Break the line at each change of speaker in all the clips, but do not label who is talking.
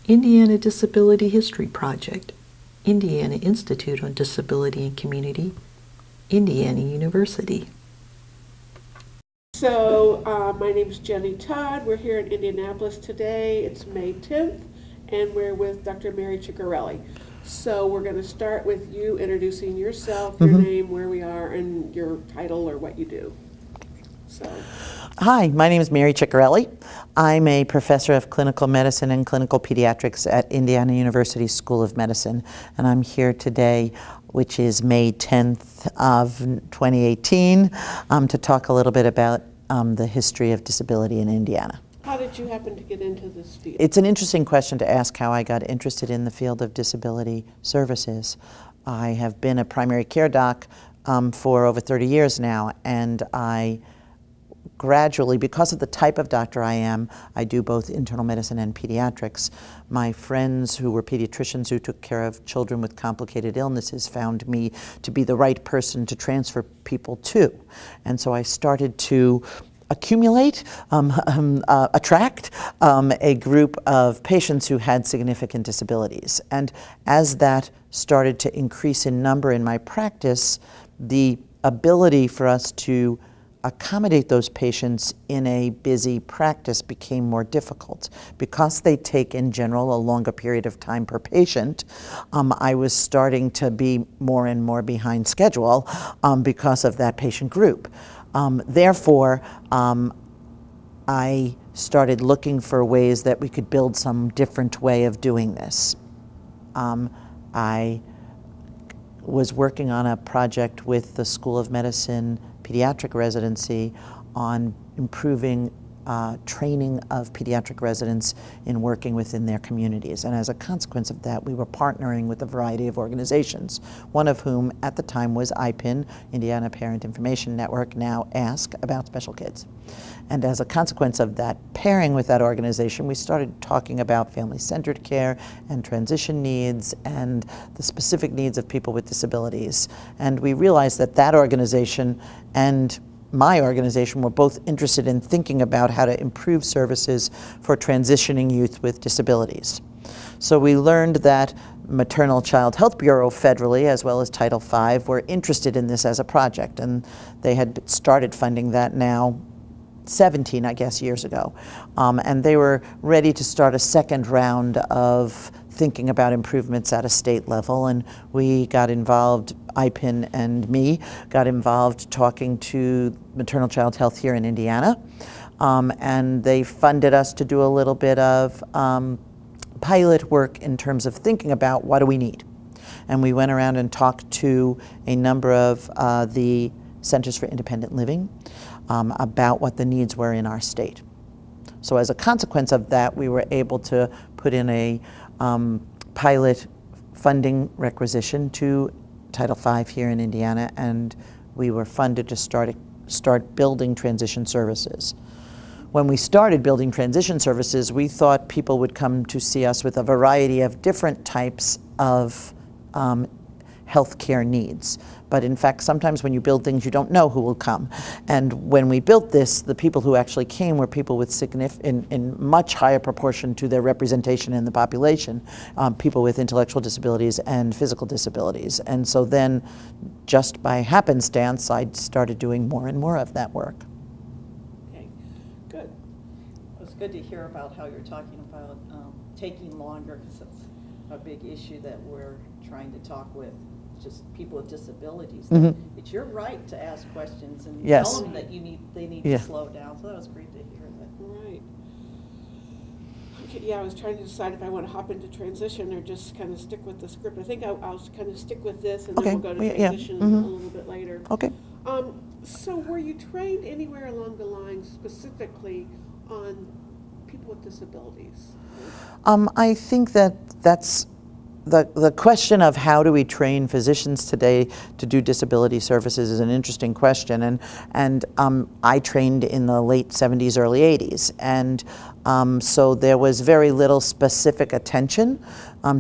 Indiana Disability History Project, Indiana Institute on Disability and Community, Indiana University.
So my name's Jenny Todd. We're here in Indianapolis today. It's May 10th, and we're with Dr. Mary Ciccarelli. So we're going to start with you introducing yourself, your name, where we are, and your title or what you do. So.
Hi, my name is Mary Ciccarelli. I'm a professor of clinical medicine and clinical pediatrics at Indiana University School of Medicine, and I'm here today, which is May 10th of 2018, to talk a little bit about the history of disability in Indiana.
How did you happen to get into this field?
It's an interesting question to ask how I got interested in the field of disability services. I have been a primary care doc for over 30 years now, and I gradually, because of the type of doctor I am, I do both internal medicine and pediatrics. My friends who were pediatricians who took care of children with complicated illnesses found me to be the right person to transfer people to. And so I started to accumulate, attract a group of patients who had significant disabilities. And as that started to increase in number in my practice, the ability for us to accommodate those patients in a busy practice became more difficult. Because they take, in general, a longer period of time per patient, I was starting to be more and more behind schedule because of that patient group. Therefore, I started looking for ways that we could build some different way of doing this. I was working on a project with the School of Medicine pediatric residency on improving training of pediatric residents in working within their communities. And as a consequence of that, we were partnering with a variety of organizations, one of whom at the time was IPIN, Indiana Parent Information Network, now ASK, about special kids. And as a consequence of that pairing with that organization, we started talking about family-centered care and transition needs and the specific needs of people with disabilities. And we realized that that organization and my organization were both interested in thinking about how to improve services for transitioning youth with disabilities. So we learned that Maternal Child Health Bureau federally, as well as Title V, were interested in this as a project, and they had started funding that now 17, I guess, years ago. And they were ready to start a second round of thinking about improvements at a state level, and we got involved, IPIN and me, got involved talking to Maternal Child Health here in Indiana, and they funded us to do a little bit of pilot work in terms of thinking about what do we need. And we went around and talked to a number of the Centers for Independent Living about what the needs were in our state. So as a consequence of that, we were able to put in a pilot funding requisition to Title V here in Indiana, and we were funded to start building transition services. When we started building transition services, we thought people would come to see us with a variety of different types of healthcare needs. But in fact, sometimes when you build things, you don't know who will come. And when we built this, the people who actually came were people with in much higher proportion to their representation in the population, people with intellectual disabilities and physical disabilities. And so then, just by happenstance, I started doing more and more of that work.
Okay, good.
It was good to hear about how you're talking about taking longer, because it's a big issue that we're trying to talk with just people with disabilities. It's your right to ask questions and tell them that they need to slow down. So that was great to hear that.
Right. Okay, yeah, I was trying to decide if I want to hop into transition or just kind of stick with the script. I think I'll kind of stick with this, and then we'll go to transition a little bit later.
Okay.
So were you trained anywhere along the line specifically on people with disabilities?
I think that's the question of how do we train physicians today to do disability services is an interesting question, and I trained in the late 70s, early 80s, and So there was very little specific attention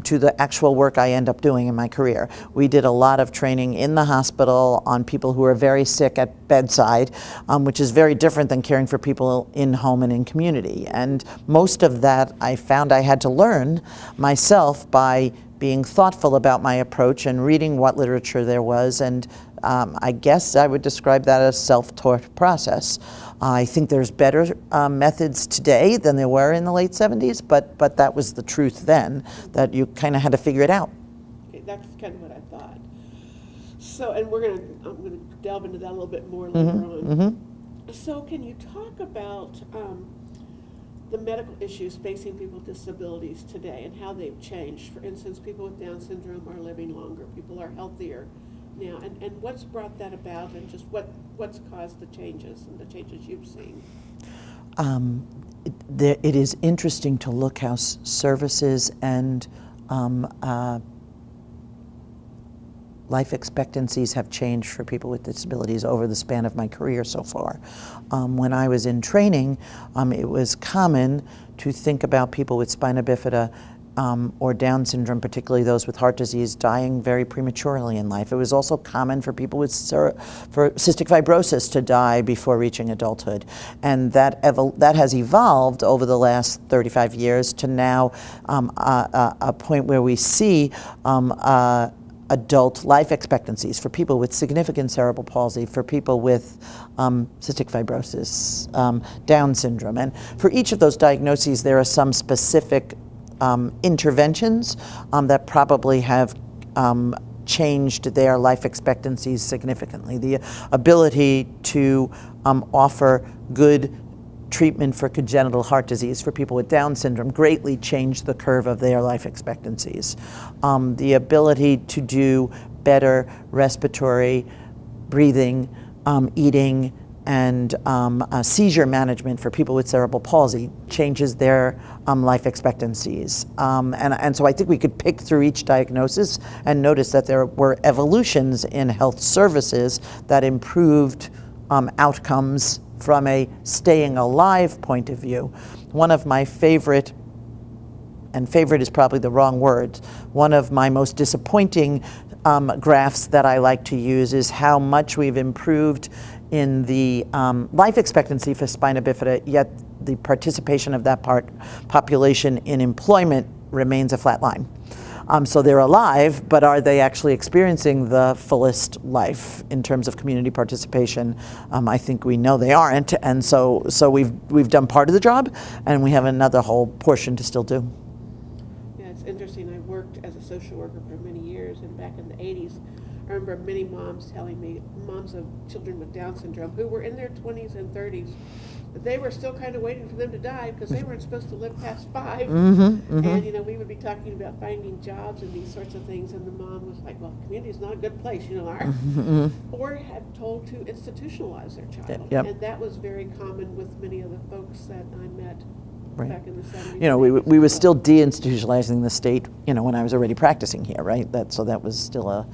to the actual work I end up doing in my career. We did a lot of training in the hospital on people who are very sick at bedside, which is very different than caring for people in home and in community. And most of that I found I had to learn myself by being thoughtful about my approach and reading what literature there was, and I guess I would describe that as self-taught process. I think there's better methods today than there were in the late 70s, but that was the truth then, that you kind of had to figure it out.
Okay, that's kind of what I thought. So, and I'm gonna delve into that a little bit more later on. So can you talk about the medical issues facing people with disabilities today and how they've changed? For instance, people with Down syndrome are living longer, people are healthier now, and what's brought that about, and just what's caused the changes and the changes you've seen?
It is interesting to look how services and life expectancies have changed for people with disabilities over the span of my career so far. When I was in training, it was common to think about people with spina bifida or Down syndrome, particularly those with heart disease, dying very prematurely in life. It was also common for people with for cystic fibrosis to die before reaching adulthood. And that has evolved over the last 35 years to now a point where we see adult life expectancies for people with significant cerebral palsy, for people with cystic fibrosis, Down syndrome. And for each of those diagnoses, there are some specific interventions that probably have changed their life expectancies significantly. The ability to offer good treatment for congenital heart disease for people with Down syndrome greatly changed the curve of their life expectancies. The ability to do better respiratory, breathing, eating, and seizure management for people with cerebral palsy changes their life expectancies. And so I think we could pick through each diagnosis and notice that there were evolutions in health services that improved outcomes from a staying alive point of view. One of my favorite, and favorite is probably the wrong word, one of my most disappointing graphs that I like to use is how much we've improved in the life expectancy for spina bifida, yet the participation of that population in employment remains a flat line. So they're alive, but are they actually experiencing the fullest life in terms of community participation? I think we know they aren't, and so we've done part of the job, and we have another whole portion to still do.
Yeah, it's interesting. I worked as a social worker for many years, and back in the 80s, I remember many moms telling me, moms of children with Down syndrome, who were in their 20s and 30s, that they were still kind of waiting for them to die because they weren't supposed to live past 5. And, you know, we would be talking about finding jobs and these sorts of things, and the mom was like, well, the community is not a good place, you know, or had told to institutionalize their child. And that was very common with many of the folks that I met back in the 70s.
You know, we were still deinstitutionalizing the state, you know, when I was already practicing here, right? So that was still a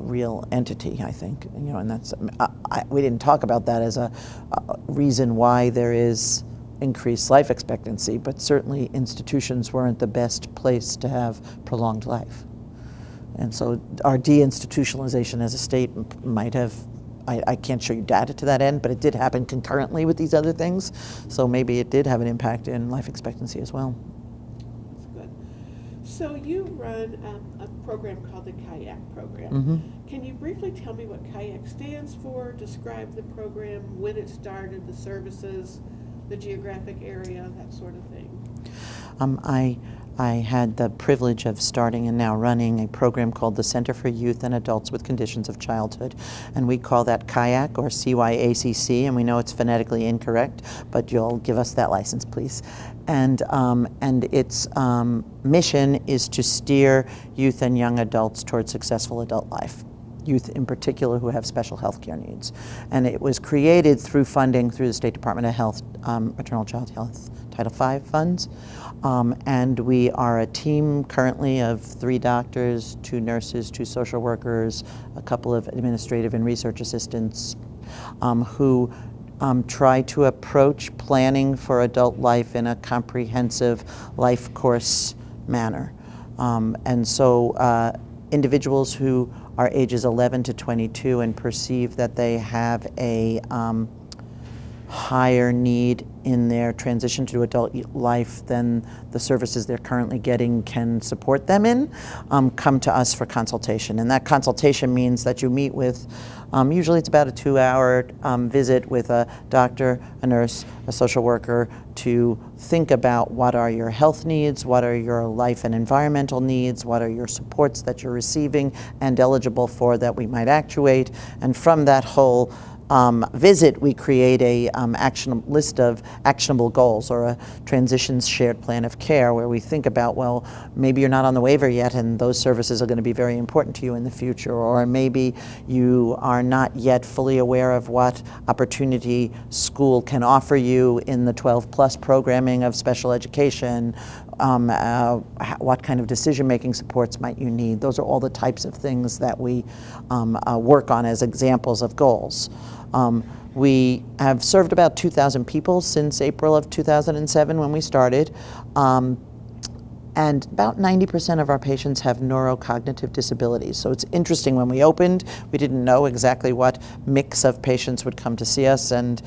real entity, I think, you know, and that's, we didn't talk about that as a reason why there is increased life expectancy, but certainly institutions weren't the best place to have prolonged life. And so our deinstitutionalization as a state might have, I can't show you data to that end, but it did happen concurrently with these other things, so maybe it did have an impact in life expectancy as well.
That's good. So you run a program called the Kayak Program. Can you briefly tell me what Kayak stands for, describe the program, when it started, the services, the geographic area, that sort of thing?
I had the privilege of starting and now running a program called the Center for Youth and Adults with Conditions of Childhood, and we call that Kayak, or CYACC, and we know it's phonetically incorrect, but you'll give us that license, please. And its mission is to steer youth and young adults towards successful adult life. Youth in particular who have special health care needs. And it was created through funding through the State Department of Health, Maternal Child Health Title V funds. And we are a team currently of 3 doctors, 2 nurses, 2 social workers, a couple of administrative and research assistants who try to approach planning for adult life in a comprehensive life course manner. And so individuals who are ages 11 to 22 and perceive that they have a higher need in their transition to adult life than the services they're currently getting can support them in, come to us for consultation. And that consultation means that you meet with, usually it's about a 2-hour visit with a doctor, a nurse, a social worker to think about what are your health needs, what are your life and environmental needs, what are your supports that you're receiving and eligible for that we might actuate. And from that whole visit, we create a list of actionable goals or a transitions shared plan of care where we think about, well, maybe you're not on the waiver yet and those services are going to be very important to you in the future, or maybe you are not yet fully aware of what opportunity school can offer you in the 12+ programming of special education. What kind of decision-making supports might you need? Those are all the types of things that we work on as examples of goals. We have served about 2,000 people since April of 2007 when we started. And about 90% of our patients have neurocognitive disabilities. So it's interesting, when we opened, we didn't know exactly what mix of patients would come to see us, and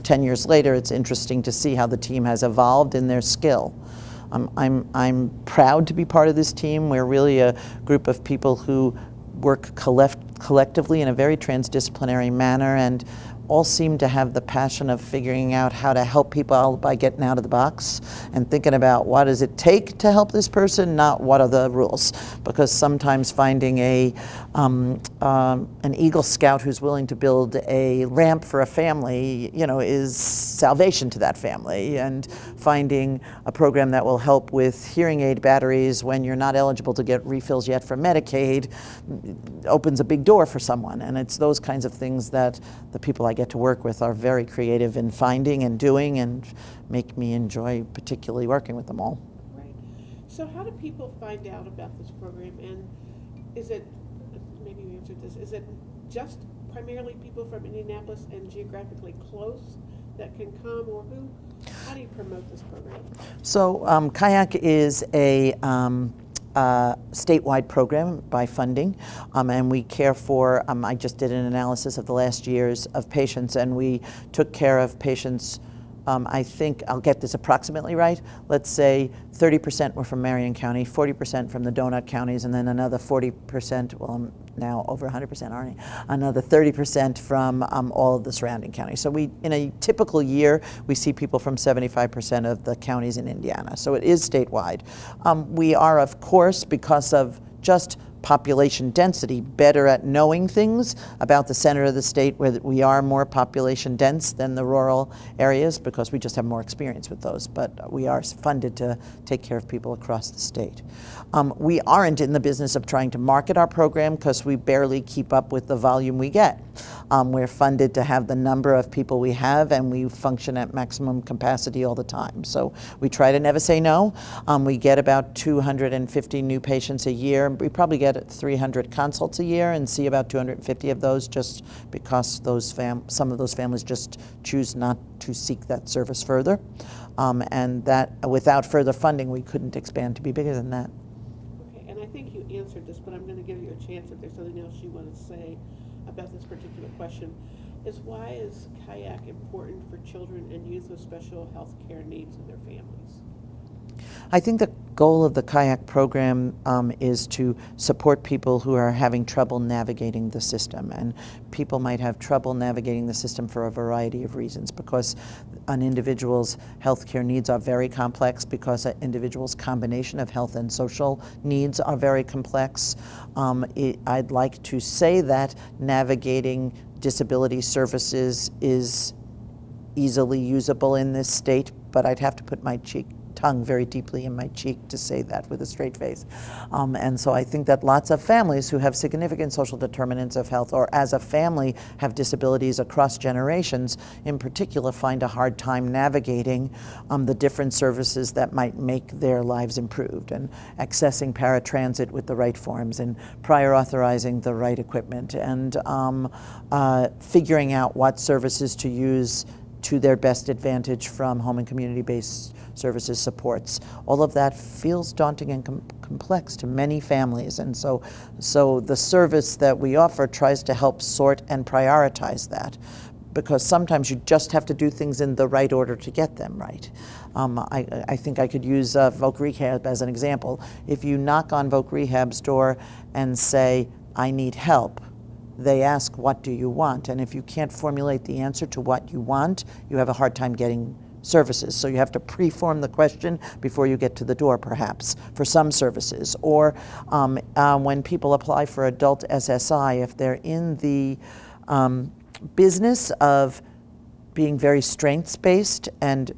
10 years later, it's interesting to see how the team has evolved in their skill. I'm proud to be part of this team. We're really a group of people who work collectively in a very transdisciplinary manner and all seem to have the passion of figuring out how to help people by getting out of the box and thinking about what does it take to help this person, not what are the rules. Because sometimes finding an Eagle Scout who's willing to build a ramp for a family, is salvation to that family. And finding a program that will help with hearing aid batteries when you're not eligible to get refills yet from Medicaid opens a big door for someone. And it's those kinds of things that the people I get to work with are very creative in finding and doing, and make me enjoy particularly working with them all.
Right. So how do people find out about this program, and is it, maybe you answered this, is it just primarily people from Indianapolis and geographically close that can come, or how do you promote this program?
So Kayak is a statewide program by funding, and we care for, I just did an analysis of the last years of patients, and we took care of patients, I think I'll get this approximately right, let's say 30% were from Marion County, 40% from the donut counties, and then another 40%, well, I'm now over 100%, aren't I? Another 30% from all of the surrounding counties. So we, in a typical year, we see people from 75% of the counties in Indiana. So it is statewide. We are, of course, because of just population density, better at knowing things about the center of the state where we are more population dense than the rural areas, because we just have more experience with those. But we are funded to take care of people across the state. We aren't in the business of trying to market our program because we barely keep up with the volume we get. We're funded to have the number of people we have, and we function at maximum capacity all the time. So we try to never say no. We get about 250 new patients a year. We probably get 300 consults a year and see about 250 of those, just because some of those families just choose not to seek that service further. And that without further funding, we couldn't expand to be bigger than that.
Okay, and I think you answered this, but I'm going to give you a chance if there's something else you want to say about this particular question. Why is Kayak important for children and youth with special health care needs and their families?
I think the goal of the Kayak program is to support people who are having trouble navigating the system. And people might have trouble navigating the system for a variety of reasons, because an individual's health care needs are very complex, because an individual's combination of health and social needs are very complex. I'd like to say that navigating disability services is easily usable in this state, but I'd have to put my tongue very deeply in my cheek to say that with a straight face. And so I think that lots of families who have significant social determinants of health, or as a family have disabilities across generations, in particular find a hard time navigating the different services that might make their lives improved, and accessing paratransit with the right forms, and prior authorizing the right equipment, and figuring out what services to use to their best advantage from home and community-based services supports. All of that feels daunting and complex to many families, and so the service that we offer tries to help sort and prioritize that, because sometimes you just have to do things in the right order to get them right. I think I could use Voc Rehab as an example. If you knock on Voc Rehab's door and say, "I need help," they ask, "What do you want?" And if you can't formulate the answer to what you want, you have a hard time getting services. So you have to pre-form the question before you get to the door, perhaps, for some services. Or when people apply for adult SSI, if they're in the business of being very strengths-based and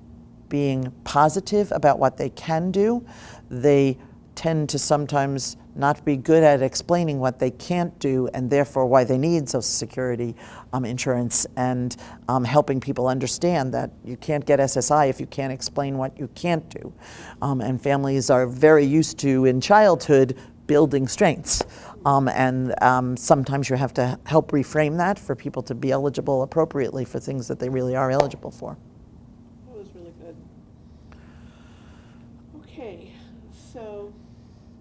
being positive about what they can do, they tend to sometimes not be good at explaining what they can't do, and therefore why they need Social Security insurance, and helping people understand that you can't get SSI if you can't explain what you can't do. And families are very used to, in childhood, building strengths. And sometimes you have to help reframe that for people to be eligible appropriately for things that they really are eligible for.
That was really good. Okay, so,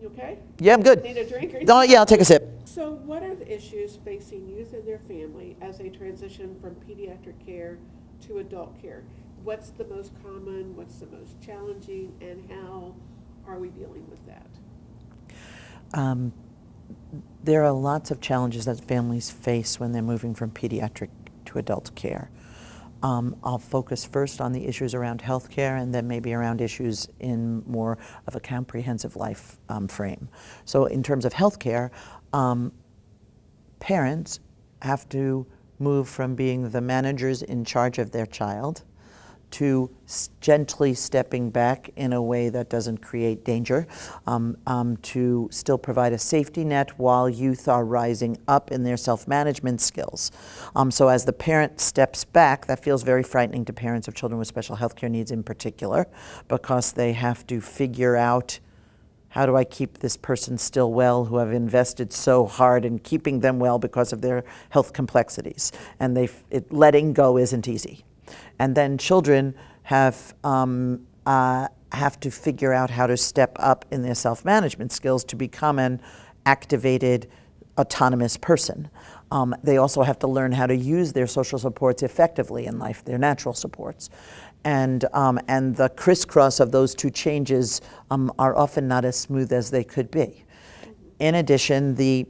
you okay?
Yeah, I'm good.
Need a drink or anything?
Oh, yeah, I'll take a sip.
So what are the issues facing youth and their family as they transition from pediatric care to adult care? What's the most common, what's the most challenging, and how are we dealing with that?
There are lots of challenges that families face when they're moving from pediatric to adult care. I'll focus first on the issues around healthcare, and then maybe around issues in more of a comprehensive life frame. So in terms of healthcare, parents have to move from being the managers in charge of their child to gently stepping back in a way that doesn't create danger, to still provide a safety net while youth are rising up in their self-management skills. So as the parent steps back, that feels very frightening to parents of children with special health care needs in particular, because they have to figure out, how do I keep this person still well who have invested so hard in keeping them well because of their health complexities? And letting go isn't easy. And then children have to figure out how to step up in their self-management skills to become an activated, autonomous person. They also have to learn how to use their social supports effectively in life, their natural supports. And the crisscross of those two changes are often not as smooth as they could be. In addition, the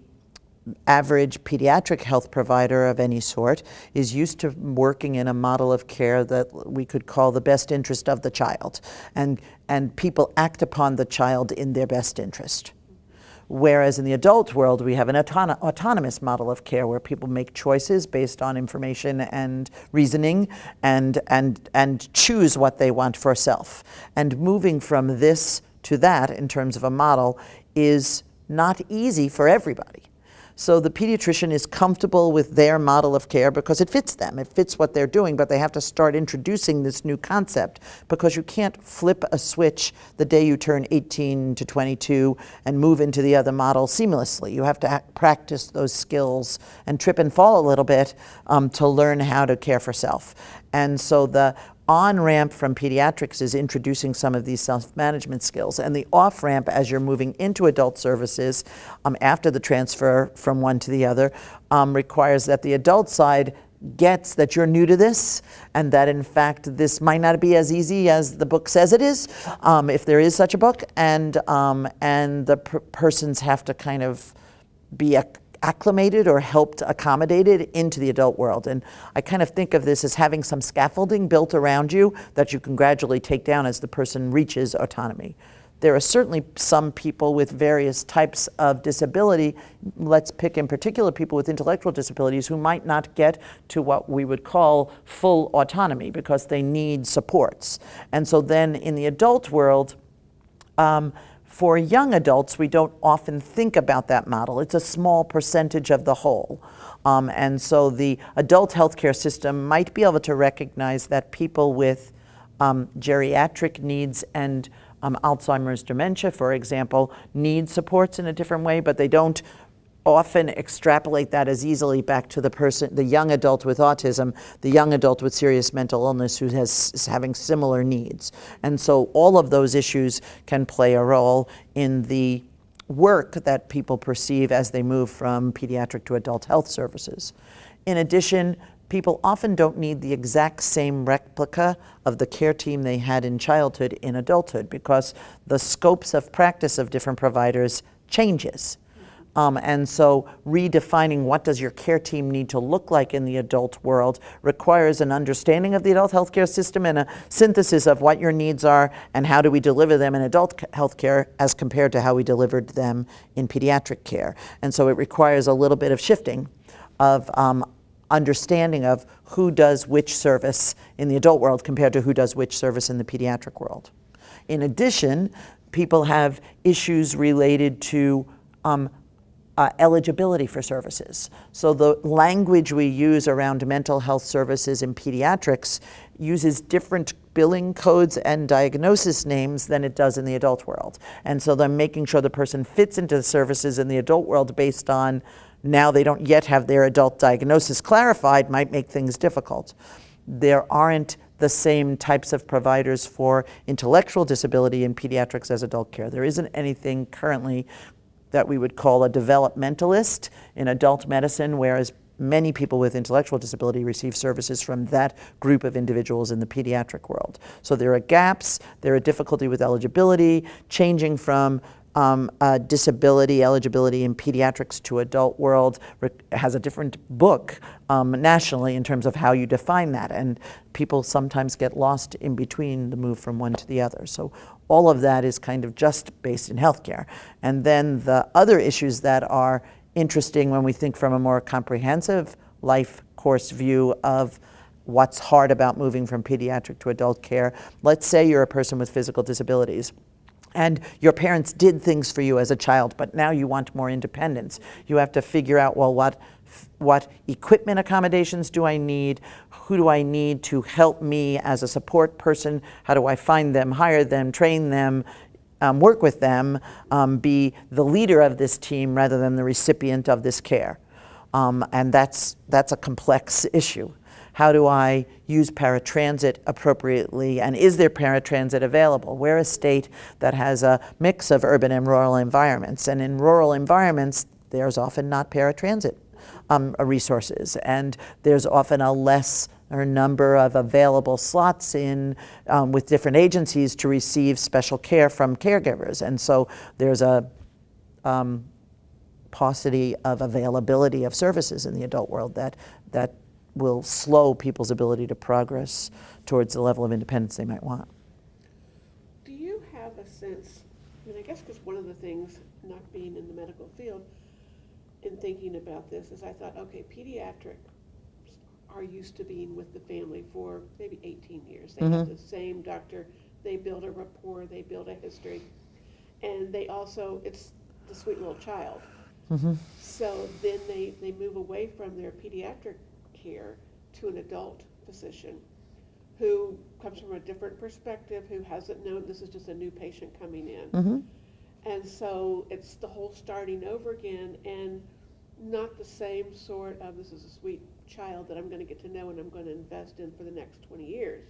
average pediatric health provider of any sort is used to working in a model of care that we could call the best interest of the child, and people act upon the child in their best interest. Whereas in the adult world, we have an autonomous model of care where people make choices based on information and reasoning, and choose what they want for self. And moving from this to that in terms of a model is not easy for everybody. So the pediatrician is comfortable with their model of care because it fits them, it fits what they're doing, but they have to start introducing this new concept, because you can't flip a switch the day you turn 18 to 22 and move into the other model seamlessly. You have to practice those skills and trip and fall a little bit to learn how to care for self. And so the on-ramp from pediatrics is introducing some of these self-management skills, and the off-ramp as you're moving into adult services after the transfer from one to the other requires that the adult side gets that you're new to this, and that in fact this might not be as easy as the book says it is, if there is such a book, and the persons have to kind of be acclimated or helped accommodated into the adult world. And I kind of think of this as having some scaffolding built around you that you can gradually take down as the person reaches autonomy. There are certainly some people with various types of disability, let's pick in particular people with intellectual disabilities, who might not get to what we would call full autonomy because they need supports. And so then in the adult world, for young adults, we don't often think about that model. It's a small percentage of the whole. And so the adult healthcare system might be able to recognize that people with geriatric needs and Alzheimer's dementia, for example, need supports in a different way, but they don't often extrapolate that as easily back to the young adult with autism, the young adult with serious mental illness who is having similar needs. And so all of those issues can play a role in the work that people perceive as they move from pediatric to adult health services. In addition, people often don't need the exact same replica of the care team they had in childhood in adulthood because the scopes of practice of different providers changes. And so redefining what does your care team need to look like in the adult world requires an understanding of the adult healthcare system and a synthesis of what your needs are and how do we deliver them in adult healthcare as compared to how we delivered them in pediatric care. And so it requires a little bit of shifting of understanding of who does which service in the adult world compared to who does which service in the pediatric world. In addition, people have issues related to eligibility for services. So the language we use around mental health services in pediatrics uses different billing codes and diagnosis names than it does in the adult world. And so they're making sure the person fits into the services in the adult world based on now they don't yet have their adult diagnosis clarified might make things difficult. There aren't the same types of providers for intellectual disability in pediatrics as adult care. There isn't anything currently that we would call a developmentalist in adult medicine, whereas many people with intellectual disability receive services from that group of individuals in the pediatric world. So there are gaps, there are difficulty with eligibility, changing from disability eligibility in pediatrics to adult world has a different book nationally in terms of how you define that, and people sometimes get lost in between the move from one to the other. So all of that is kind of just based in healthcare. And then the other issues that are interesting when we think from a more comprehensive life course view of what's hard about moving from pediatric to adult care. Let's say you're a person with physical disabilities and your parents did things for you as a child, but now you want more independence. You have to figure out, well, what equipment accommodations do I need? Who do I need to help me as a support person? How do I find them, hire them, train them, work with them, be the leader of this team rather than the recipient of this care? And that's a complex issue. How do I use paratransit appropriately, and is there paratransit available? We're a state that has a mix of urban and rural environments, and in rural environments there's often not paratransit resources, and there's often a lesser number of available slots in with different agencies to receive special care from caregivers, and so there's a paucity of availability of services in the adult world that will slow people's ability to progress towards the level of independence they might want.
Do you have a sense, I guess because one of the things, not being in the medical field, in thinking about this is I thought, okay, pediatrics are used to being with the family for maybe 18 years. They have the same doctor, they build a rapport, they build a history, and they also, it's the sweet little child. So then they move away from their pediatric care to an adult physician who comes from a different perspective, who hasn't known this is just a new patient coming in. And so it's the whole starting over again, and not the same sort of this is a sweet child that I'm going to get to know and I'm going to invest in for the next 20 years.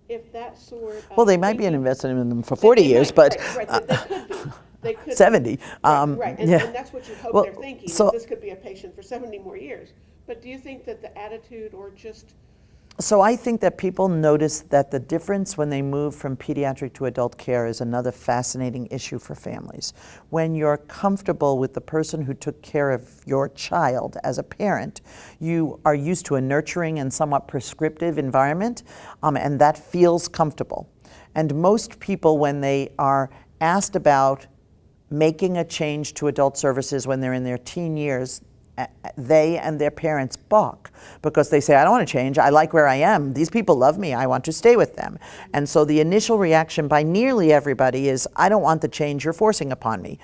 If that sort of
well, they might be invested in them for 40 years, but
right, they could be. They could
70.
Right. And,
yeah.
and that's what you hope
Well,
they're thinking.
so-
That this could be a patient for 70 more years. But do you think that the attitude or just
So I think that people notice that the difference when they move from pediatric to adult care is another fascinating issue for families. When you're comfortable with the person who took care of your child as a parent, you are used to a nurturing and somewhat prescriptive environment, and that feels comfortable. And most people, when they are asked about making a change to adult services when they're in their teen years, they and their parents balk because they say, I don't want to change. I like where I am. These people love me. I want to stay with them. And so the initial reaction by nearly everybody is, I don't want the change you're forcing upon me.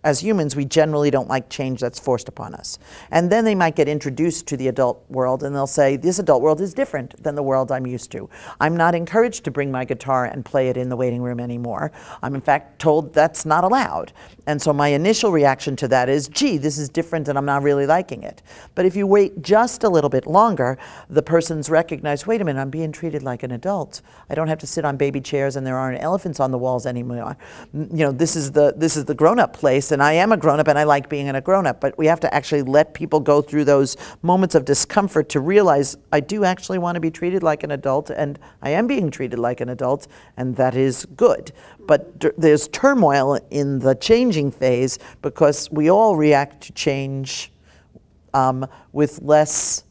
As humans, we generally don't like change that's forced upon us. And then they might get introduced to the adult world and they'll say, this adult world is different than the world I'm used to. I'm not encouraged to bring my guitar and play it in the waiting room anymore. I'm in fact told that's not allowed. And so my initial reaction to that is, gee, this is different and I'm not really liking it. But if you wait just a little bit longer, the person's recognized, wait a minute, I'm being treated like an adult. I don't have to sit on baby chairs and there aren't elephants on the walls anymore. This is the grown-up place, and I am a grown-up and I like being a grown-up, but we have to actually let people go through those moments of discomfort to realize I do actually want to be treated like an adult, and I am being treated like an adult, and that is good. But there's turmoil in the changing phase because we all react to change with less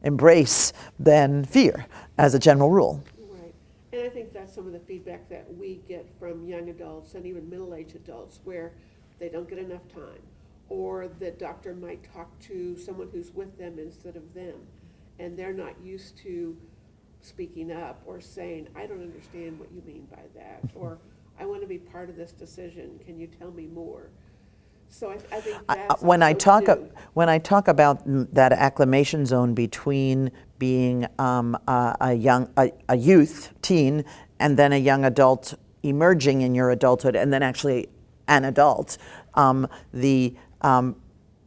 embrace than fear, as a general rule.
Right. And I think that's some of the feedback that we get from young adults and even middle-aged adults, where they don't get enough time, or the doctor might talk to someone who's with them instead of them, and they're not used to speaking up or saying, I don't understand what you mean by that, or I want to be part of this decision, can you tell me more? So I think that's
when I talk
new.
about that acclamation zone between being a youth, teen, and then a young adult emerging in your adulthood, and then actually an adult,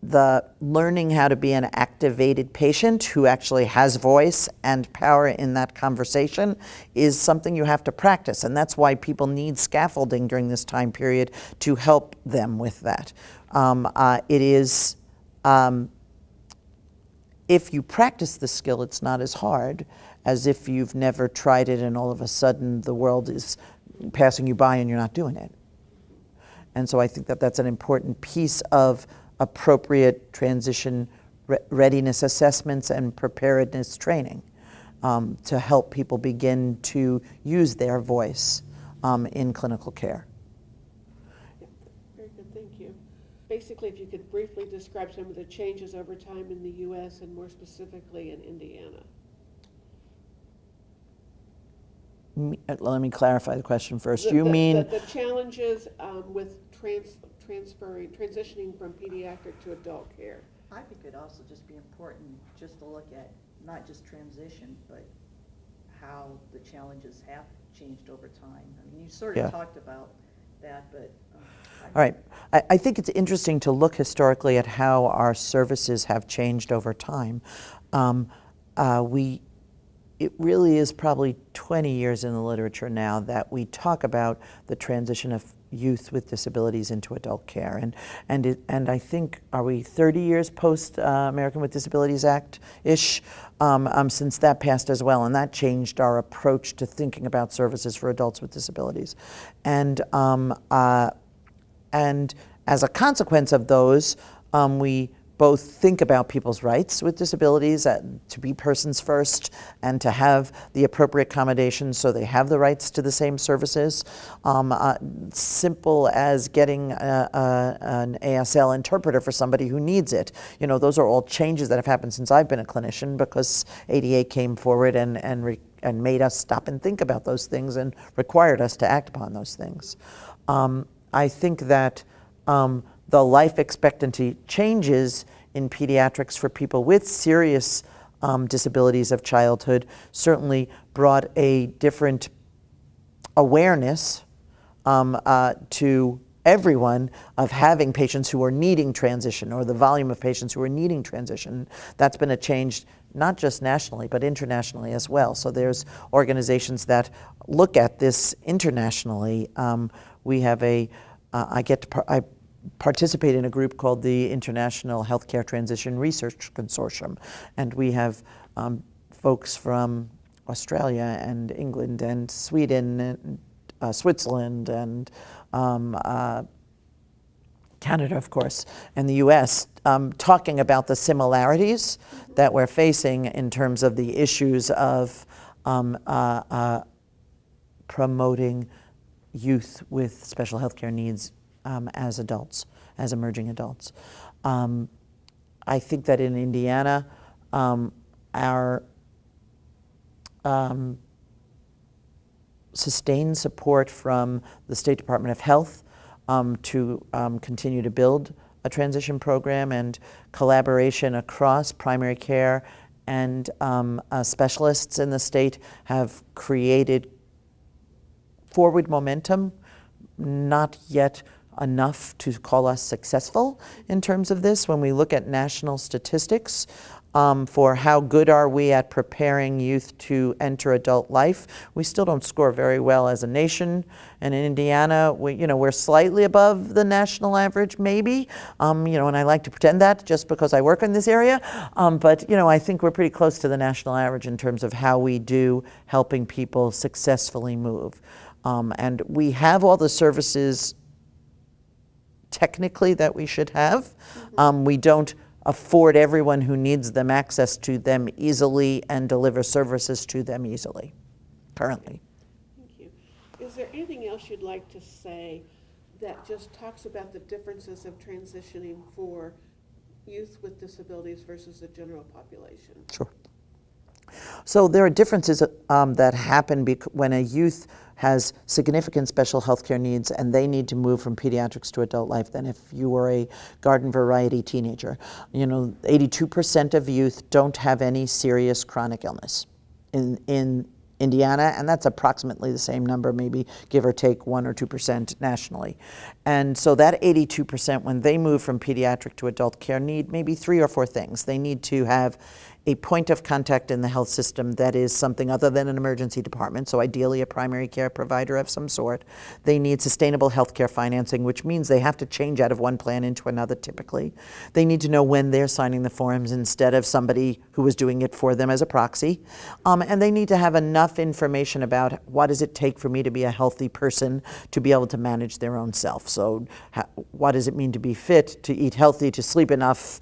the learning how to be an activated patient who actually has voice and power in that conversation is something you have to practice. And that's why people need scaffolding during this time period to help them with that. It is, if you practice the skill, it's not as hard as if you've never tried it and all of a sudden the world is passing you by and you're not doing it. And so I think that that's an important piece of appropriate transition readiness assessments and preparedness training to help people begin to use their voice in clinical care.
Yeah, very good, thank you. Basically, if you could briefly describe some of the changes over time in the U.S. and more specifically in Indiana.
Let me clarify the question first.
The challenges with transitioning from pediatric to adult care.
I think it'd also just be important just to look at not just transition, but how the challenges have changed over time. I mean, you sort of talked about that, but...
All right. I think it's interesting to look historically at how our services have changed over time. It really is probably 20 years in the literature now that we talk about the transition of youth with disabilities into adult care. And I think, are we 30 years post American with Disabilities Act-ish, since that passed as well, and that changed our approach to thinking about services for adults with disabilities. And as a consequence of those, we both think about people's rights with disabilities, to be persons first, and to have the appropriate accommodations so they have the rights to the same services. Simple as getting an ASL interpreter for somebody who needs it. You know, those are all changes that have happened since I've been a clinician, because ADA came forward and made us stop and think about those things and required us to act upon those things. I think that the life expectancy changes in pediatrics for people with serious disabilities of childhood certainly brought a different awareness to everyone of having patients who are needing transition, or the volume of patients who are needing transition. That's been a change not just nationally, but internationally as well. So there's organizations that look at this internationally. We have I participate in a group called the International Healthcare Transition Research Consortium, and we have folks from Australia and England and Sweden and Switzerland and Canada, of course, and the US, talking about the similarities that we're facing in terms of the issues of promoting youth with special healthcare needs as adults, as emerging adults. I think that in Indiana, our sustained support from the State Department of Health to continue to build a transition program and collaboration across primary care and specialists in the state have created forward momentum, not yet enough to call us successful in terms of this. When we look at national statistics for how good are we at preparing youth to enter adult life, we still don't score very well as a nation. And in Indiana, we're slightly above the national average, maybe. And I like to pretend that just because I work in this area. But I think we're pretty close to the national average in terms of how we do helping people successfully move. And we have all the services technically that we should have. We don't afford everyone who needs them access to them easily and deliver services to them easily currently.
Thank you. Is there anything else you'd like to say that just talks about the differences of transitioning for youth with disabilities versus the general population?
Sure. So there are differences that happen when a youth has significant special health care needs and they need to move from pediatrics to adult life than if you were a garden variety teenager. 82% of youth don't have any serious chronic illness in Indiana, and that's approximately the same number, maybe give or take 1 or 2% nationally. And so that 82%, when they move from pediatric to adult care, need maybe 3 or 4 things. They need to have a point of contact in the health system that is something other than an emergency department, so ideally a primary care provider of some sort. They need sustainable health care financing, which means they have to change out of one plan into another typically. They need to know when they're signing the forms instead of somebody who was doing it for them as a proxy. And they need to have enough information about what does it take for me to be a healthy person to be able to manage their own self. So what does it mean to be fit, to eat healthy, to sleep enough,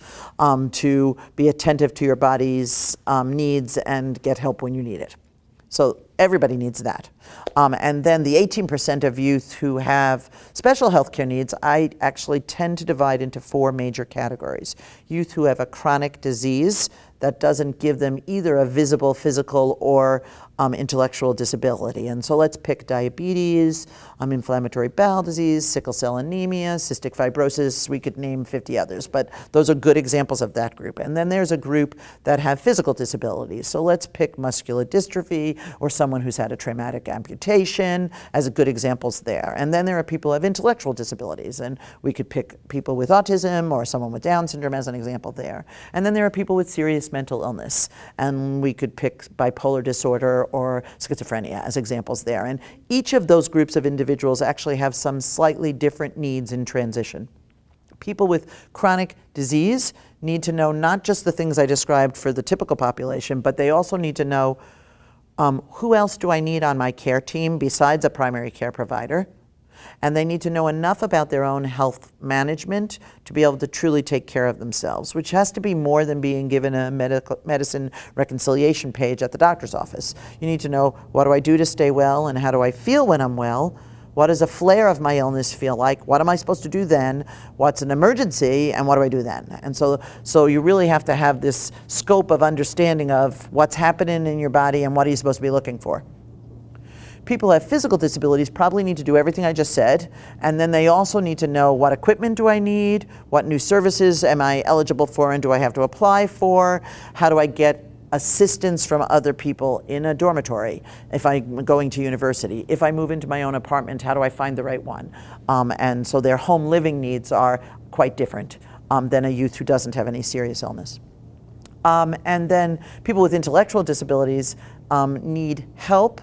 to be attentive to your body's needs and get help when you need it. So everybody needs that. And then the 18% of youth who have special health care needs, I actually tend to divide into 4 major categories. Youth who have a chronic disease that doesn't give them either a visible physical or intellectual disability. And so let's pick diabetes, inflammatory bowel disease, sickle cell anemia, cystic fibrosis. We could name 50 others, but those are good examples of that group. And then there's a group that have physical disabilities. So let's pick muscular dystrophy or someone who's had a traumatic amputation as good examples there. And then there are people who have intellectual disabilities, and we could pick people with autism or someone with Down syndrome as an example there. And then there are people with serious mental illness, and we could pick bipolar disorder or schizophrenia as examples there. And each of those groups of individuals actually have some slightly different needs in transition. People with chronic disease need to know not just the things I described for the typical population, but they also need to know who else do I need on my care team besides a primary care provider? And they need to know enough about their own health management to be able to truly take care of themselves, which has to be more than being given a medicine reconciliation page at the doctor's office. You need to know, what do I do to stay well and how do I feel when I'm well? What does a flare of my illness feel like? What am I supposed to do then? What's an emergency and what do I do then? And so you really have to have this scope of understanding of what's happening in your body and what are you supposed to be looking for. People who have physical disabilities probably need to do everything I just said, and then they also need to know what equipment do I need, what new services am I eligible for and do I have to apply for, how do I get assistance from other people in a dormitory if I'm going to university. If I move into my own apartment, how do I find the right one? And so their home living needs are quite different than a youth who doesn't have any serious illness. And then people with intellectual disabilities need help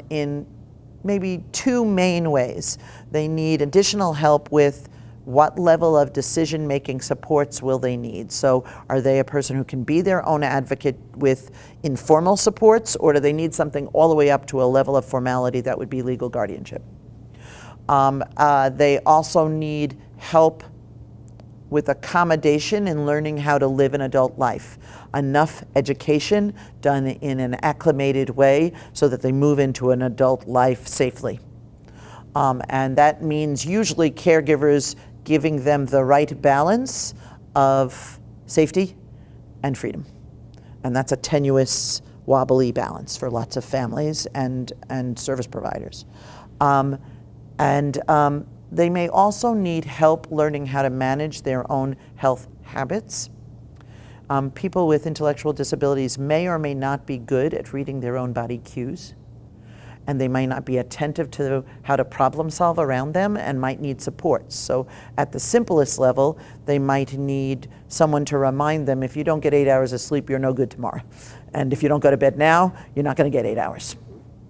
in maybe 2 main ways. They need additional help with what level of decision-making supports will they need? So are they a person who can be their own advocate with informal supports, or do they need something all the way up to a level of formality that would be legal guardianship? They also need help with accommodation in learning how to live an adult life. Enough education done in an acclimated way so that they move into an adult life safely. And that means usually caregivers giving them the right balance of safety and freedom. And that's a tenuous, wobbly balance for lots of families and service providers. They may also need help learning how to manage their own health habits. People with intellectual disabilities may or may not be good at reading their own body cues, and they might not be attentive to how to problem solve around them and might need support. So at the simplest level, they might need someone to remind them, if you don't get 8 hours of sleep, you're no good tomorrow. And if you don't go to bed now, you're not going to get 8 hours.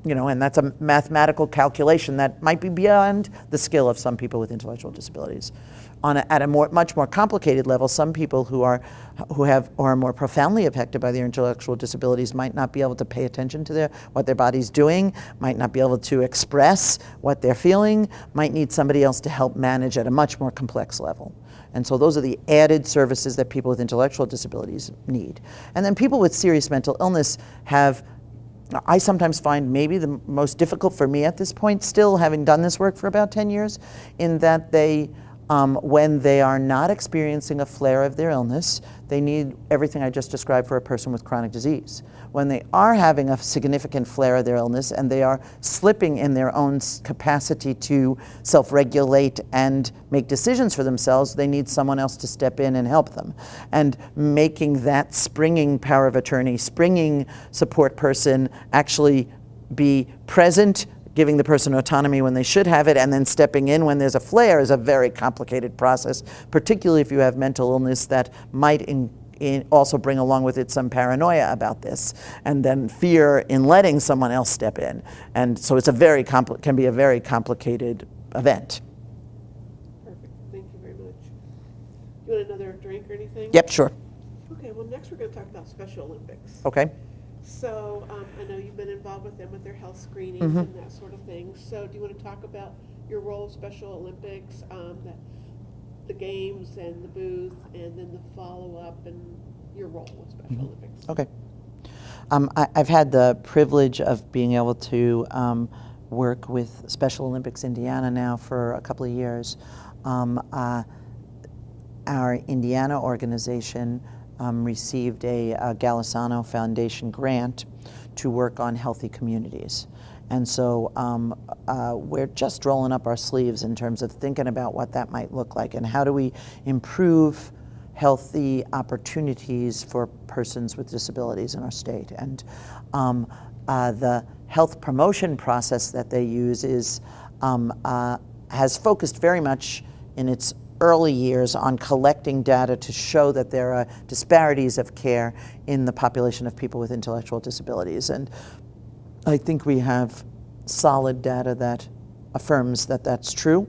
And that's a mathematical calculation that might be beyond the skill of some people with intellectual disabilities. At a much more complicated level, some people who are more profoundly affected by their intellectual disabilities might not be able to pay attention to what their body's doing, might not be able to express what they're feeling, might need somebody else to help manage at a much more complex level. And so those are the added services that people with intellectual disabilities need. And then people with serious mental illness I sometimes find maybe the most difficult for me at this point, still having done this work for about 10 years, in that when they are not experiencing a flare of their illness, they need everything I just described for a person with chronic disease. When they are having a significant flare of their illness and they are slipping in their own capacity to self-regulate and make decisions for themselves, they need someone else to step in and help them. And making that springing power of attorney, springing support person actually be present, giving the person autonomy when they should have it, and then stepping in when there's a flare is a very complicated process, particularly if you have mental illness that might also bring along with it some paranoia about this, and then fear in letting someone else step in. And so it's can be a very complicated event.
Perfect. Thank you very much. You want another drink or anything?
Yep, sure.
Okay, well, next we're going to talk about Special Olympics.
Okay.
So I know you've been involved with them with their health screenings
Mm-hmm.
and that sort of thing. So do you want to talk about your role of Special Olympics, the games and the booth, and then the follow-up and your role with Special
Mm-hmm.
Olympics?
Okay. I've had the privilege of being able to work with Special Olympics Indiana now for a couple of years. Our Indiana organization received a Galisano Foundation grant to work on healthy communities. And so we're just rolling up our sleeves in terms of thinking about what that might look like and how do we improve healthy opportunities for persons with disabilities in our state. And the health promotion process that they use has focused very much in its early years on collecting data to show that there are disparities of care in the population of people with intellectual disabilities. And I think we have solid data that affirms that that's true.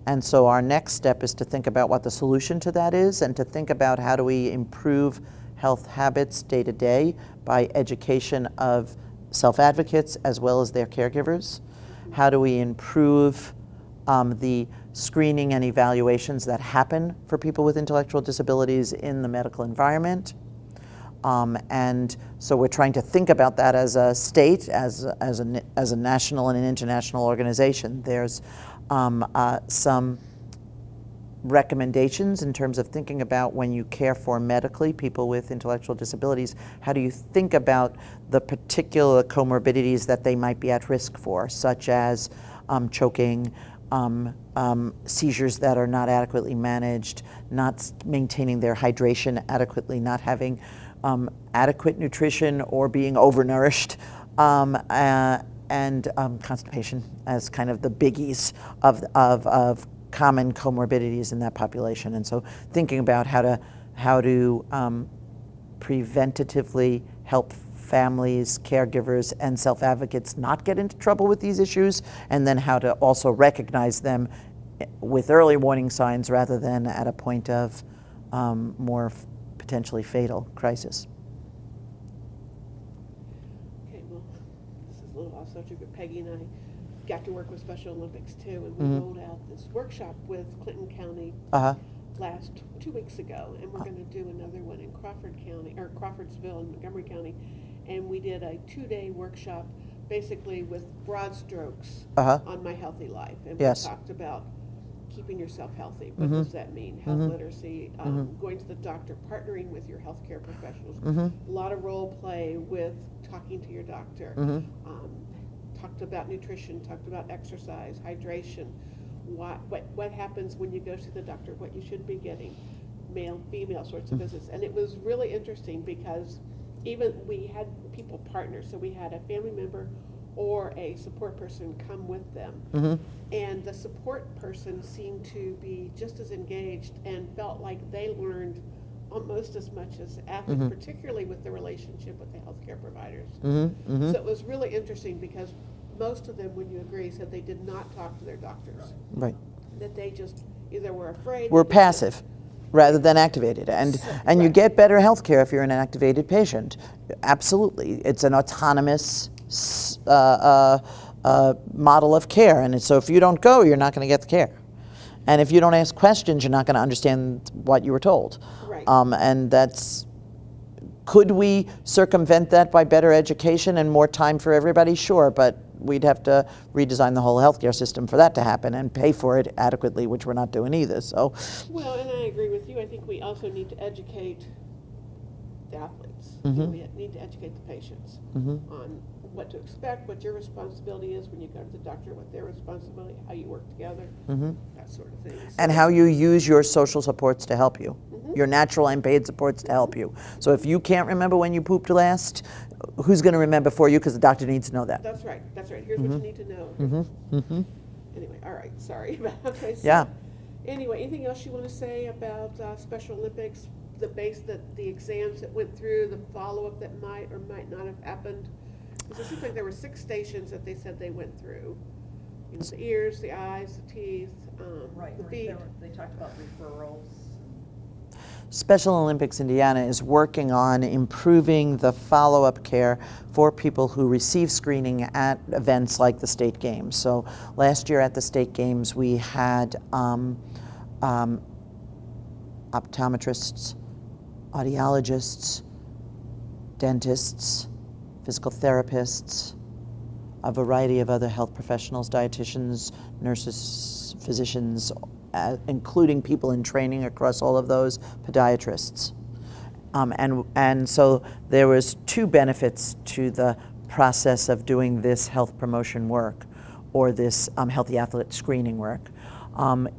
And so our next step is to think about what the solution to that is, and to think about how do we improve health habits day to day by education of self-advocates as well as their caregivers. How do we improve the screening and evaluations that happen for people with intellectual disabilities in the medical environment? And so we're trying to think about that as a state, as a national and an international organization. There's some recommendations in terms of thinking about when you care for medically people with intellectual disabilities, how do you think about the particular comorbidities that they might be at risk for, such as choking, seizures that are not adequately managed, not maintaining their hydration adequately, not having adequate nutrition or being overnourished, and constipation as kind of the biggies of common comorbidities in that population. And so thinking about how to preventatively help families, caregivers, and self-advocates not get into trouble with these issues, and then how to also recognize them with early warning signs rather than at a point of more potentially fatal crisis.
Okay, well, this is a little off subject, but Peggy and I got to work with Special Olympics too, and we rolled out this workshop with Clinton County last 2 weeks ago, and we're going to do another one in Crawfordsville in Montgomery County, and we did a 2-day workshop basically with broad strokes
Uh-huh.
on My Healthy Life. And
Yes.
we talked about keeping yourself healthy. What
Mhm.
does that mean? Health
Mhm.
literacy,
Mhm.
going to the doctor, partnering with your healthcare professionals.
Mhm.
A lot of role play with talking to your doctor.
Mhm.
Talked about nutrition, talked about exercise, hydration, what happens when you go to the doctor, what you should be getting, male, female sorts of visits. And it was really interesting because even we had people partner, so we had a family member or a support person come with them.
Mhm.
And the support person seemed to be just as engaged and felt like they learned almost as much as athletes,
Mhm.
particularly with the relationship with the healthcare providers.
Mhm. Mhm.
So it was really interesting because most of them, when you agree, said they did not talk to their doctors.
Right.
That they just either were afraid.
We're
they just-
passive rather than activated. And you
Right.
get better health care if you're an activated patient. Absolutely. It's an autonomous model of care. And so if you don't go, you're not going to get the care. And if you don't ask questions, you're not going to understand what you were told.
Right.
And that's, could we circumvent that by better education and more time for everybody? Sure, but we'd have to redesign the whole healthcare system for that to happen and pay for it adequately, which we're not doing either. So,
Well, and I agree with you. I think we also need to educate the athletes. You know,
Mhm.
we need to educate the patients
Mhm.
on what to expect, what your responsibility is when you go to the doctor, what their responsibility, how you work together,
Mhm.
that sort of thing.
and
So-
how you use your social supports to help you,
Mhm.
your natural and paid supports to help you. So if you can't remember when you pooped last, who's going to remember for you? Because the doctor needs to know that.
That's right. That's right. Here's what you need to know.
Mhm. Mhm.
Anyway, all right. Sorry. Okay. So
Yeah.
Anyway, anything else you want to say about Special Olympics? The exams that went through, the follow-up that might or might not have happened. Because it seems like there were 6 stations that they said they went through. You know, the ears, the eyes, the teeth,
Right,
the feet.
they talked about referrals.
Special Olympics Indiana is working on improving the follow-up care for people who receive screening at events like the state games. So last year at the state games, we had optometrists, audiologists, dentists, physical therapists, a variety of other health professionals, dietitians, nurses, physicians, including people in training across all of those, podiatrists. And so there was 2 benefits to the process of doing this health promotion work or this healthy athlete screening work.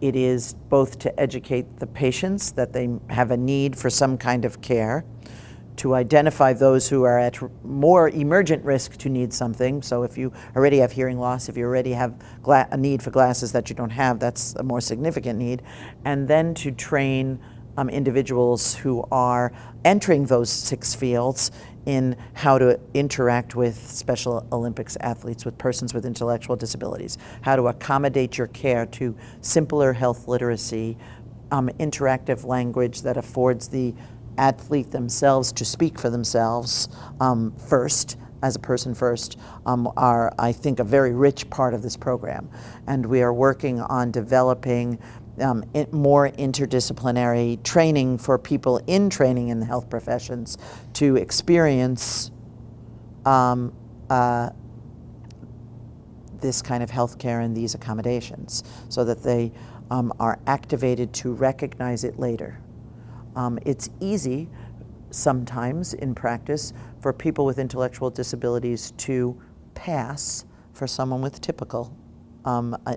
It is both to educate the patients that they have a need for some kind of care, to identify those who are at more emergent risk to need something. So if you already have hearing loss, if you already have a need for glasses that you don't have, that's a more significant need. And then to train individuals who are entering those 6 fields in how to interact with Special Olympics athletes, with persons with intellectual disabilities, how to accommodate your care to simpler health literacy, interactive language that affords the athlete themselves to speak for themselves first, as a person first, are, I think, a very rich part of this program. And we are working on developing more interdisciplinary training for people in training in the health professions to experience this kind of health care and these accommodations so that they are activated to recognize it later. It's easy sometimes in practice for people with intellectual disabilities to pass for someone with typical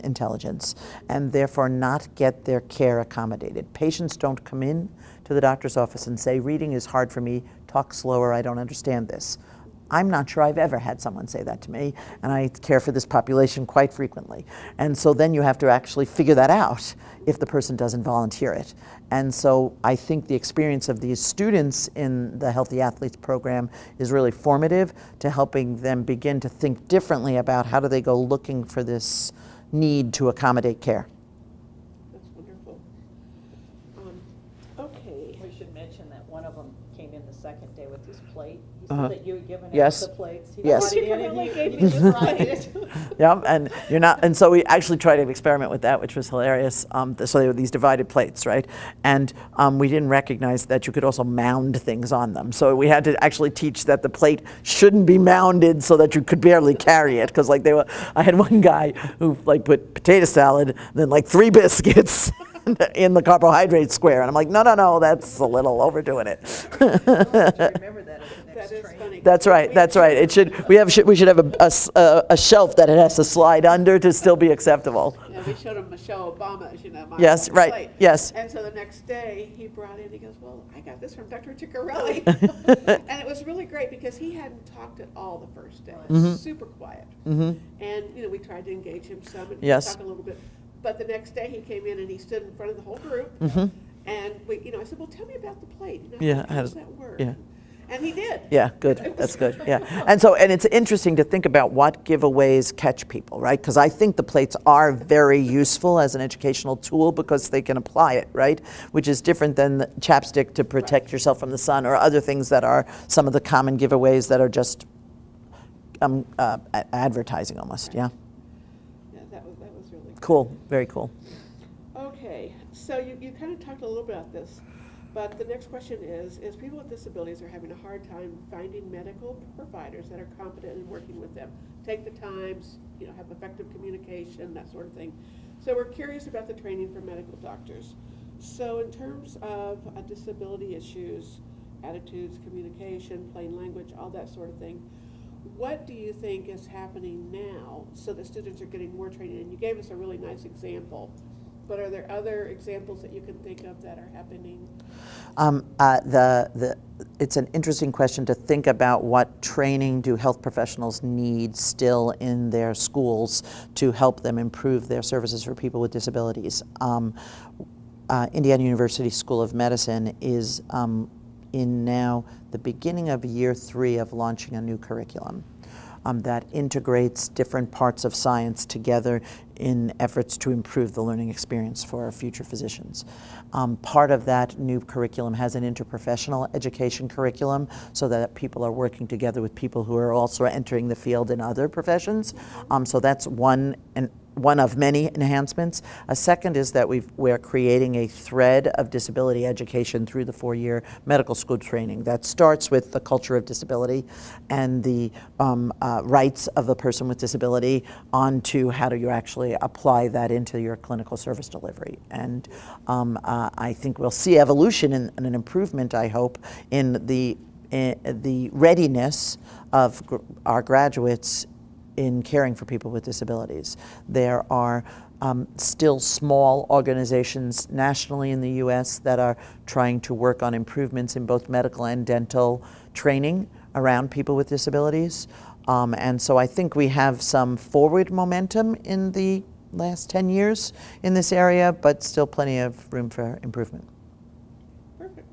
intelligence and therefore not get their care accommodated. Patients don't come in to the doctor's office and say, reading is hard for me, talk slower, I don't understand this. I'm not sure I've ever had someone say that to me, and I care for this population quite frequently. And so then you have to actually figure that out if the person doesn't volunteer it. And so I think the experience of these students in the Healthy Athletes program is really formative to helping them begin to think differently about how do they go looking for this need to accommodate care.
That's wonderful. Okay.
We should mention that one of them came in the second day with his plate. He
Uh-huh.
said that you had given
Yes.
out the plates. He
Yes.
brought it in and
Ciccarelli
he
gave
he
me
just
the
brought
plate.
it.
Yeah, and you're not, and so we actually tried an experiment with that, which was hilarious. So they were these divided plates, right? And we didn't recognize that you could also mound things on them. So we had to actually teach that the plate shouldn't be mounded so that you could barely carry it. Because like I had one guy who like put potato salad, then like 3 biscuits in the carbohydrate square, and I'm like, no, that's a little overdoing it.
Remember that at the next
That is
training.
funny.
That's right. That's right. It should. We should have a shelf that it has to slide under to still be acceptable.
Yeah, we showed him Michelle Obama, as you know, my
Yes, right,
plate.
yes.
And so the next day, he brought in, he goes, well, I got this from Dr. Ciccarelli. And it was really great because he hadn't talked at all the first day. Super quiet. And, we tried to engage him some and
Yes.
talk a little bit. But the next day, he came in and he stood in front of the whole group. And I said, well, tell me about the plate.
Yeah,
How does that work?
yeah.
And he did.
Yeah, good. That's good. Yeah. And it's interesting to think about what giveaways catch people, right? Because I think the plates are very useful as an educational tool because they can apply it, right? Which is different than the chapstick to protect yourself from the sun or other things that are some of the common giveaways that are just advertising almost. Yeah.
Yeah, that was really good.
Cool. Very cool.
Okay, so you kind of talked a little bit about this, but the next question is people with disabilities are having a hard time finding medical providers that are competent in working with them, take the times, have effective communication, that sort of thing. So we're curious about the training for medical doctors. So in terms of disability issues, attitudes, communication, plain language, all that sort of thing, what do you think is happening now so that students are getting more training? And you gave us a really nice example. But are there other examples that you can think of that are happening?
It's an interesting question to think about what training do health professionals need still in their schools to help them improve their services for people with disabilities. Indiana University School of Medicine is in now the beginning of year 3 of launching a new curriculum that integrates different parts of science together in efforts to improve the learning experience for our future physicians. Part of that new curriculum has an interprofessional education curriculum so that people are working together with people who are also entering the field in other professions. So that's one of many enhancements. A second is that we're creating a thread of disability education through the 4-year medical school training that starts with the culture of disability and the rights of the person with disability onto how do you actually apply that into your clinical service delivery. And I think we'll see evolution and an improvement, I hope, in the readiness of our graduates in caring for people with disabilities. There are still small organizations nationally in the U.S. that are trying to work on improvements in both medical and dental training around people with disabilities. And so I think we have some forward momentum in the last 10 years in this area, but still plenty of room for improvement.
Perfect.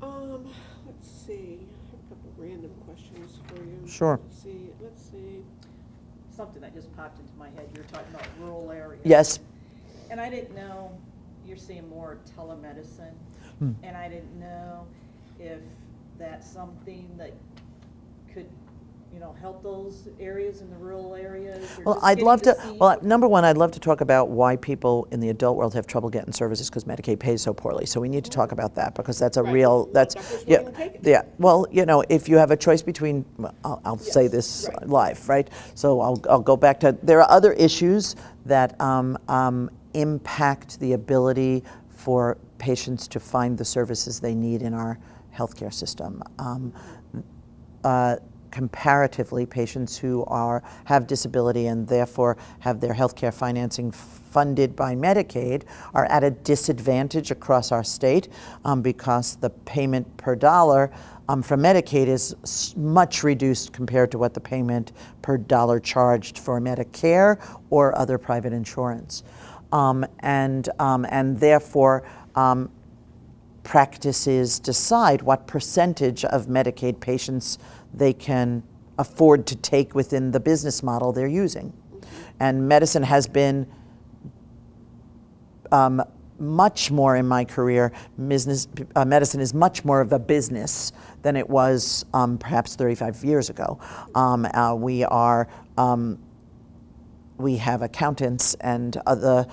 Let's see. I have a couple random questions for you.
Sure.
Let's see.
Something that just popped into my head, you were talking about rural areas.
Yes.
And I didn't know, you're seeing more telemedicine, and I didn't know if that's something that could, help those areas in the rural areas. Or
Well,
just
I'd
getting
love to,
see-
well, number one, I'd love to talk about why people in the adult world have trouble getting services because Medicaid pays so poorly. So we need to talk about that because that's a
Right.
real,
Well,
that's,
doctors
yeah,
wouldn't take it.
yeah. Well, if you have a choice between, well, I'll say
Yes,
this
right.
live, right? So I'll go back to, there are other issues that impact the ability for patients to find the services they need in our healthcare system. Comparatively, patients who have disability and therefore have their healthcare financing funded by Medicaid are at a disadvantage across our state because the payment per dollar from Medicaid is much reduced compared to what the payment per dollar charged for Medicare or other private insurance. And therefore, practices decide what percentage of Medicaid patients they can afford to take within the business model they're using. And medicine has been much more in my career, medicine is much more of a business than it was perhaps 35 years ago. We have accountants and other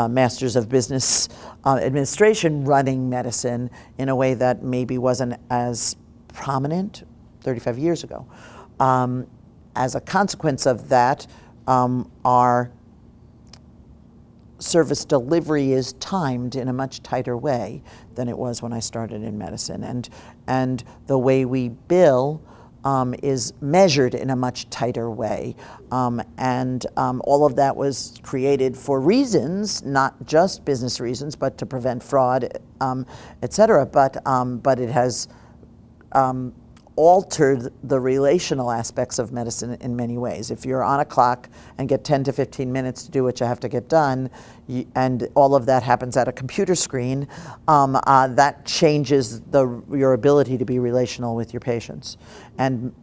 masters of business administration running medicine in a way that maybe wasn't as prominent 35 years ago. As a consequence of that, our service delivery is timed in a much tighter way than it was when I started in medicine. And the way we bill is measured in a much tighter way. All of that was created for reasons, not just business reasons, but to prevent fraud, et cetera. But it has altered the relational aspects of medicine in many ways. If you're on a clock and get 10 to 15 minutes to do what you have to get done, and all of that happens at a computer screen, that changes your ability to be relational with your patients. And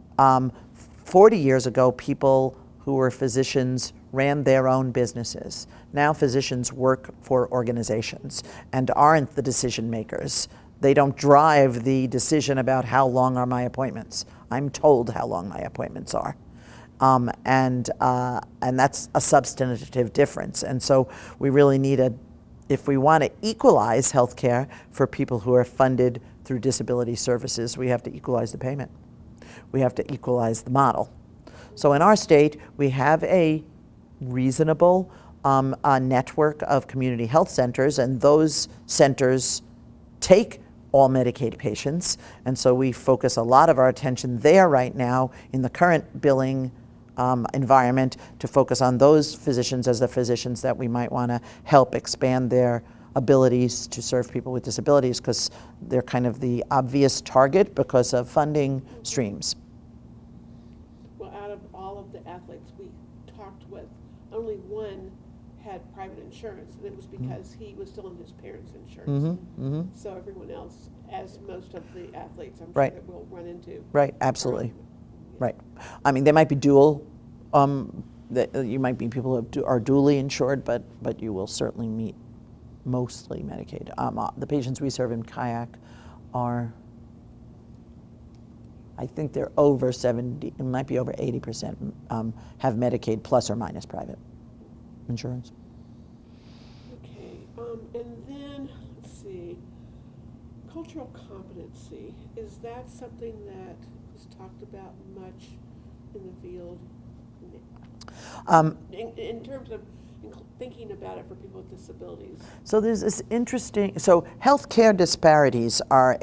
40 years ago, people who were physicians ran their own businesses. Now physicians work for organizations and aren't the decision makers. They don't drive the decision about how long are my appointments. I'm told how long my appointments are. And that's a substantive difference. And so we really need if we want to equalize healthcare for people who are funded through disability services, we have to equalize the payment. We have to equalize the model. So in our state, we have a reasonable network of community health centers, and those centers take all Medicaid patients, and so we focus a lot of our attention there right now in the current billing environment to focus on those physicians as the physicians that we might want to help expand their abilities to serve people with disabilities, because they're kind of the obvious target because of funding streams.
Well, out of all of the athletes we talked with, only one had private insurance, and it was because he was still on his parents' insurance. So everyone else, as most of the athletes, I'm sure that we'll run into.
Right, absolutely. Right. I mean, they might be dual, you might be people who are dually insured, but you will certainly meet mostly Medicaid. The patients we serve in kayak are, I think they're over 70, it might be over 80% have Medicaid plus or minus private insurance.
Okay, and then, let's see, cultural competency, is that something that is talked about much in the field? In terms of thinking about it for people with disabilities.
So there's this interesting, so healthcare disparities are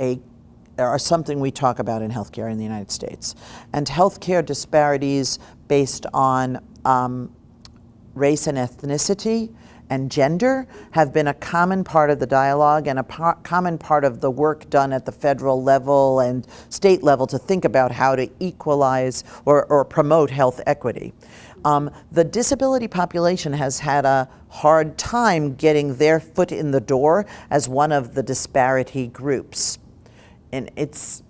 something we talk about in healthcare in the United States. And healthcare disparities based on race and ethnicity and gender have been a common part of the dialogue and a common part of the work done at the federal level and state level to think about how to equalize or promote health equity. The disability population has had a hard time getting their foot in the door as one of the disparity groups. And it's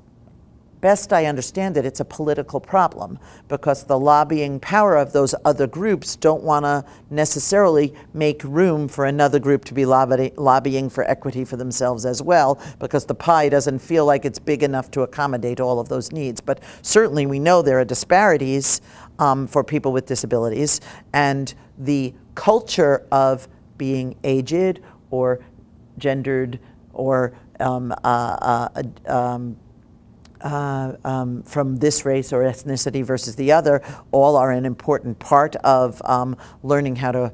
best I understand it, it's a political problem because the lobbying power of those other groups don't want to necessarily make room for another group to be lobbying for equity for themselves as well, because the pie doesn't feel like it's big enough to accommodate all of those needs. But certainly we know there are disparities for people with disabilities, and the culture of being aged or gendered or from this race or ethnicity versus the other, all are an important part of learning how to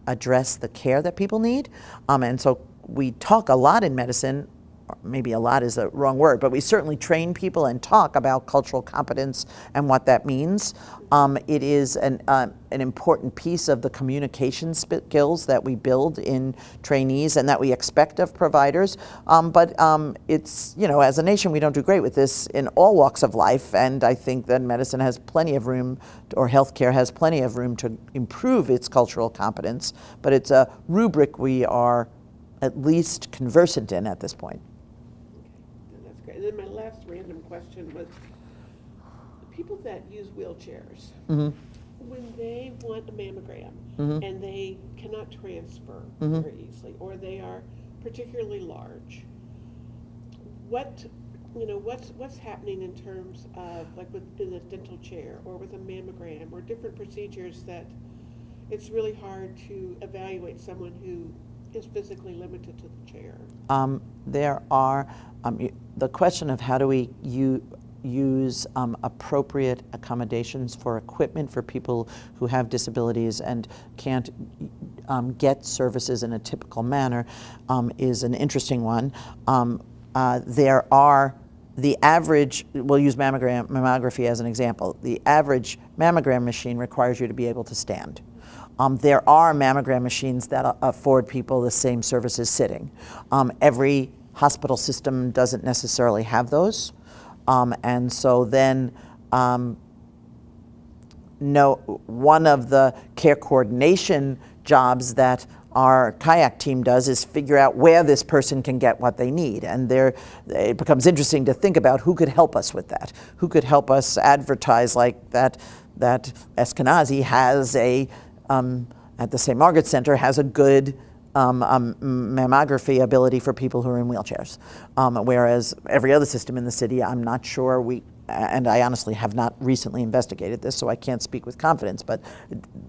address the care that people need. And so we talk a lot in medicine, or maybe a lot is the wrong word, but we certainly train people and talk about cultural competence and what that means. It is an important piece of the communication skills that we build in trainees and that we expect of providers. But it's, as a nation, we don't do great with this in all walks of life. And I think that medicine has plenty of room, or healthcare has plenty of room to improve its cultural competence. But it's a rubric we are at least conversant in at this point.
Okay, that's great. And then my last random question was, people that use wheelchairs, when they want a mammogram
Mhm.
and they cannot transfer
Mhm.
very easily, or they are particularly large, what, what's happening in terms of, like, in a dental chair or with a mammogram or different procedures that it's really hard to evaluate someone who is physically limited to the chair?
There are, the question of how do we use appropriate accommodations for equipment for people who have disabilities and can't get services in a typical manner is an interesting one. There are the average, we'll use mammography as an example. The average mammogram machine requires you to be able to stand. There are mammogram machines that afford people the same services sitting. Every hospital system doesn't necessarily have those. And so then one of the care coordination jobs that our kayak team does is figure out where this person can get what they need. And it becomes interesting to think about who could help us with that. Who could help us advertise like that Eskenazi has at the St. Margaret Center has a good mammography ability for people who are in wheelchairs. Whereas every other system in the city, I'm not sure and I honestly have not recently investigated this, so I can't speak with confidence, but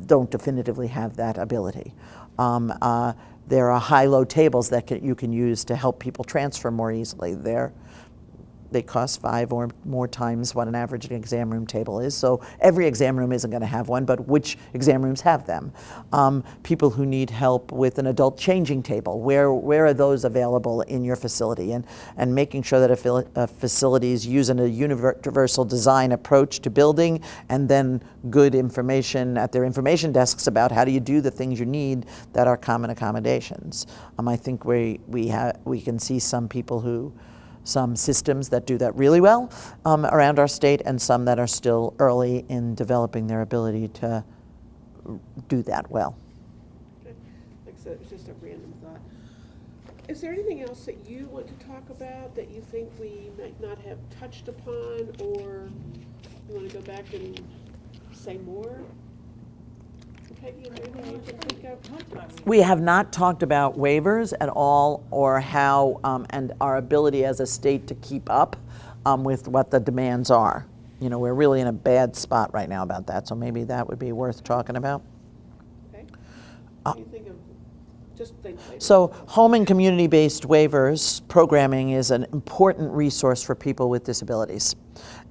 don't definitively have that ability. There are high-low tables that you can use to help people transfer more easily. They cost 5 or more times what an average exam room table is. So every exam room isn't going to have one, but which exam rooms have them? People who need help with an adult changing table, where are those available in your facility? And making sure that facilities use a universal design approach to building, and then good information at their information desks about how do you do the things you need that are common accommodations. I think we can see some systems that do that really well around our state, and some that are still early in developing their ability to do that well.
Okay. Like I said, it's just a random thought. Is there anything else that you want to talk about that you think we might not have touched upon, or you want to go back and say more? Peggy, is there anything you can think of?
We have not talked about waivers at all, or how, and our ability as a state to keep up with what the demands are. We're really in a bad spot right now about that, so maybe that would be worth talking about.
Okay. What do you think of just things later?
So home and community-based waivers programming is an important resource for people with disabilities.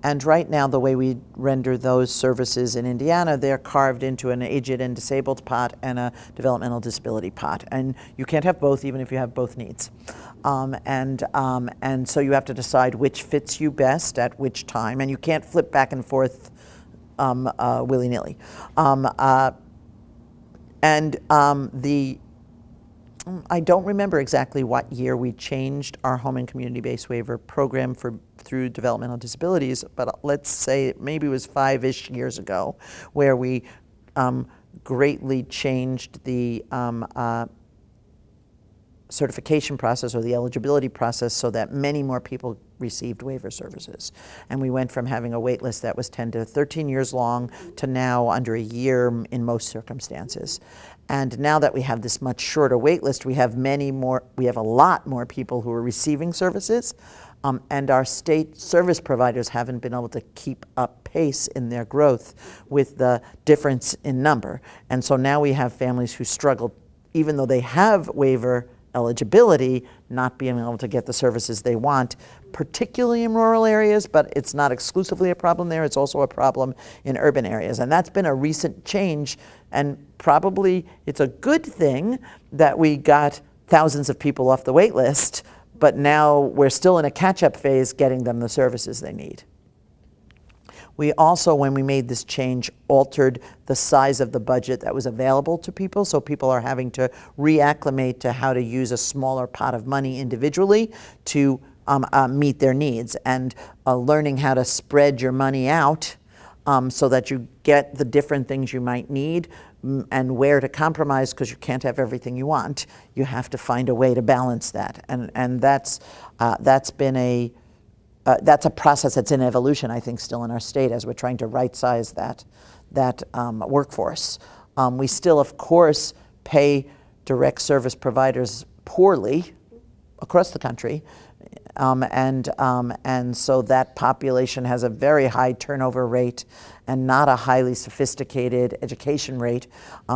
And right now, the way we render those services in Indiana, they're carved into an aged and disabled pot and a developmental disability pot. And you can't have both, even if you have both needs. And so you have to decide which fits you best at which time, and you can't flip back and forth willy-nilly. I don't remember exactly what year we changed our home and community-based waiver program through developmental disabilities, but let's say maybe it was 5-ish years ago, where we greatly changed the certification process or the eligibility process so that many more people received waiver services. And we went from having a wait list that was 10 to 13 years long to now under a year in most circumstances. And now that we have this much shorter wait list, we have a lot more people who are receiving services, and our state service providers haven't been able to keep up pace in their growth with the difference in number. And so now we have families who struggle, even though they have waiver eligibility, not being able to get the services they want, particularly in rural areas, but it's not exclusively a problem there, it's also a problem in urban areas. And that's been a recent change, and probably it's a good thing that we got thousands of people off the wait list, but now we're still in a catch-up phase getting them the services they need. We also, when we made this change, altered the size of the budget that was available to people, so people are having to reacclimate to how to use a smaller pot of money individually to meet their needs, and learning how to spread your money out so that you get the different things you might need, and where to compromise, because you can't have everything you want. You have to find a way to balance that, and that's a process that's in evolution, I think, still in our state, as we're trying to right-size that that workforce. We still, of course, pay direct service providers poorly across the country. And so that population has a very high turnover rate and not a highly sophisticated education rate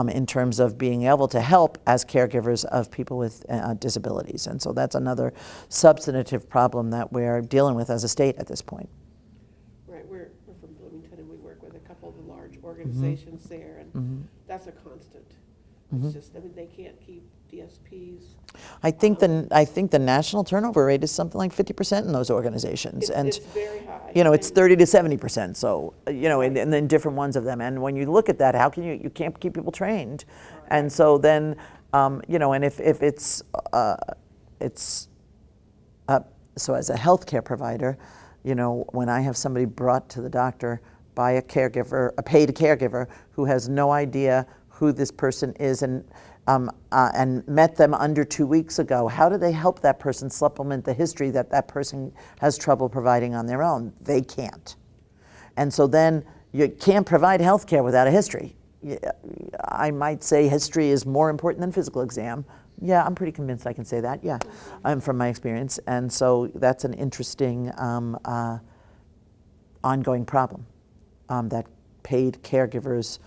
in terms of being able to help as caregivers of people with disabilities. And so that's another substantive problem that we're dealing with as a state at this point.
Right, we're from Bloomington, and we work with a couple of the large organizations there, and that's a constant. It's just, I mean, they can't keep DSPs.
I think the national turnover rate is something like 50% in those organizations,
It's very high.
you know, it's
And
30 to 70%. So you know, and then different ones of them. And when you look at that, how can you can't keep people trained, and so then you know, and if it's so as a healthcare provider, you know, when I have somebody brought to the doctor by a caregiver, a paid caregiver who has no idea who this person is and met them under 2 weeks ago, how do they help that person supplement the history that that person has trouble providing on their own? They can't. And so then you can't provide health care without a history. I might say history is more important than physical exam. Yeah, I'm pretty convinced I can say that, yeah, from my experience. And so that's an interesting ongoing problem, that paid caregivers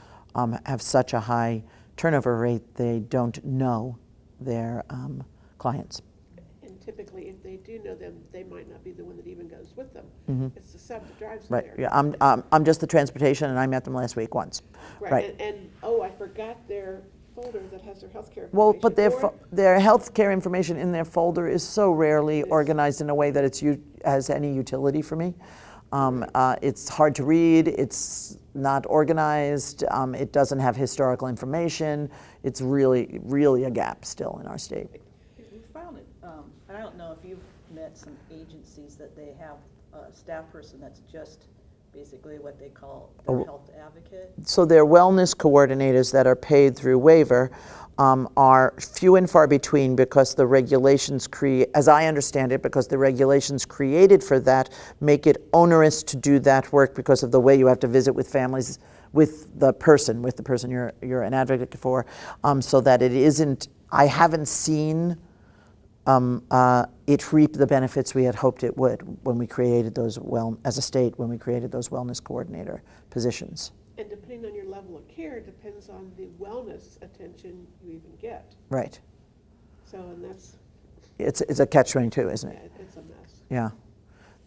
have such a high turnover rate, they don't know their clients.
And typically, if they do know them, they might not be the one that even goes with them. It's the sub that drives them
Right,
there.
yeah, I'm just the transportation, and I met them last week once.
Right. And oh, I forgot their folder that has their healthcare information.
Well, but
Or-
their healthcare information in their folder is so rarely organized in a way that it's has any utility for me. It's hard to read, it's not organized, it doesn't have historical information. It's really, really a gap still in our state.
We found it, I don't know if you've met some agencies that they have a staff person that's just basically what they call their health advocate.
So their wellness coordinators that are paid through waiver are few and far between, because the regulations as I understand it, because the regulations created for that make it onerous to do that work because of the way you have to visit with families, with the person you're an advocate for, so that it isn't. I haven't seen it reap the benefits we had hoped it would when we created those, as a state, when we created those wellness coordinator positions.
And depending on your level of care, depends on the wellness attention you even get.
Right.
So, and that's,
It's a catch-22, isn't
yeah,
it?
it's a mess.
Yeah.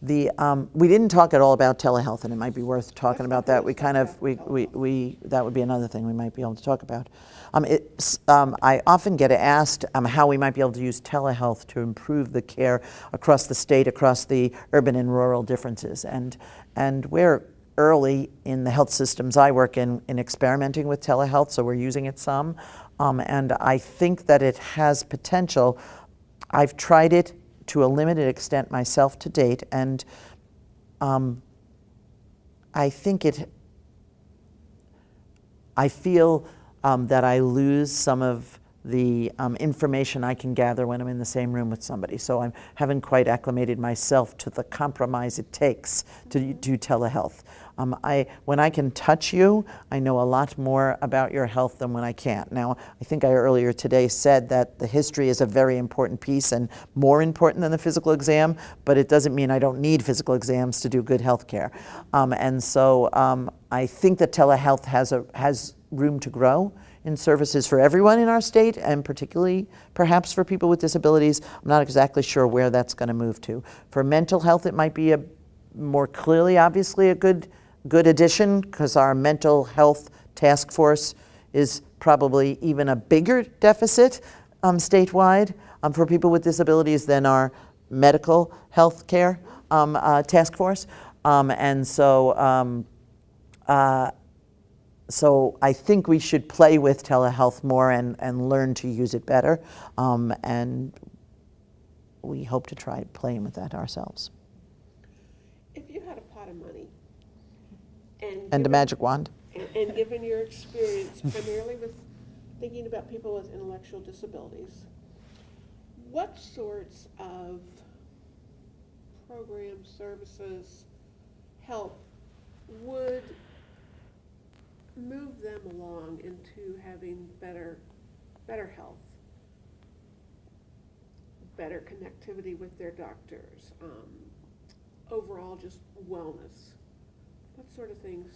We didn't talk at all about telehealth, and it might be worth talking about that. We kind of, we that would be another thing we might be able to talk about. I often get asked how we might be able to use telehealth to improve the care across the state, across the urban and rural differences. And we're early in the health systems I work in experimenting with telehealth, so we're using it some. And I think that it has potential. I've tried it to a limited extent myself to date, and I think I feel that I lose some of the information I can gather when I'm in the same room with somebody. So I haven't quite acclimated myself to the compromise it takes to do telehealth. When I can touch you, I know a lot more about your health than when I can't. Now, I think I earlier today said that the history is a very important piece and more important than the physical exam, but it doesn't mean I don't need physical exams to do good health care. And so I think that telehealth has room to grow in services for everyone in our state, and particularly perhaps for people with disabilities. I'm not exactly sure where that's going to move to. For mental health, it might be a more clearly, obviously, a good addition, because our mental health task force is probably even a bigger deficit statewide for people with disabilities than our medical health care task force. And so so I think we should play with telehealth more and learn to use it better. And we hope to try playing with that ourselves.
if you had a pot of money
And a
given-
magic wand.
and given your experience primarily with thinking about people with intellectual disabilities, what sorts of programs, services, help would move them along into having better health, better connectivity with their doctors, overall just wellness? What sort of things?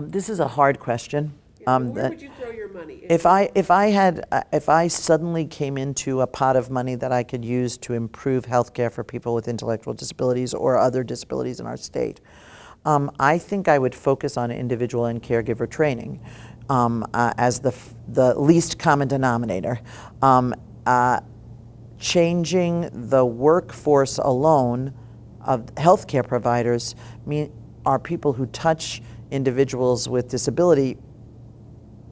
This is a hard question.
Where
that-
would you throw your money?
If I suddenly came into a pot of money that I could use to improve healthcare for people with intellectual disabilities or other disabilities in our state, I think I would focus on individual and caregiver training as the least common denominator. Changing the workforce alone of healthcare providers are people who touch individuals with disability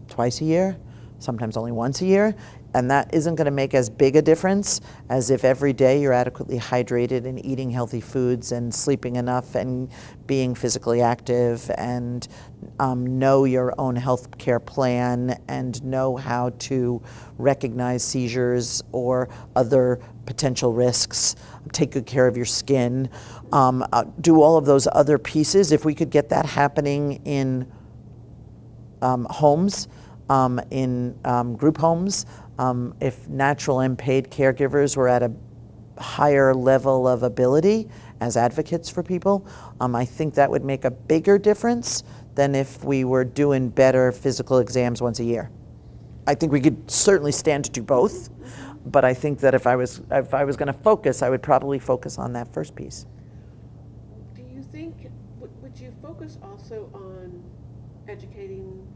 twice a year, sometimes only once a year, and that isn't going to make as big a difference as if every day you're adequately hydrated and eating healthy foods and sleeping enough and being physically active and know your own health care plan and know how to recognize seizures or other potential risks, take good care of your skin, do all of those other pieces. If we could get that happening in homes, in group homes, if natural and paid caregivers were at a higher level of ability as advocates for people, I think that would make a bigger difference than if we were doing better physical exams once a year. I think we could certainly stand to do both, but I think that if I was going to focus, I would probably focus on that first piece.
Do you think, would you focus also on educating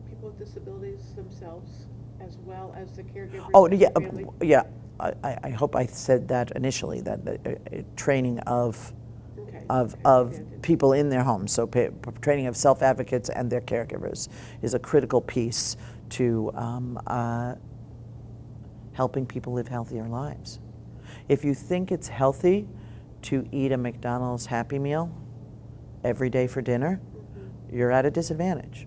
people with disabilities themselves as well as the caregivers?
Oh,
and
yeah,
the family?
yeah. I hope I said that initially, that training of
Okay,
of
okay,
of
yeah, I did.
people in their homes. So training of self-advocates and their caregivers is a critical piece to helping people live healthier lives. If you think it's healthy to eat a McDonald's Happy Meal every day for dinner, you're at a disadvantage.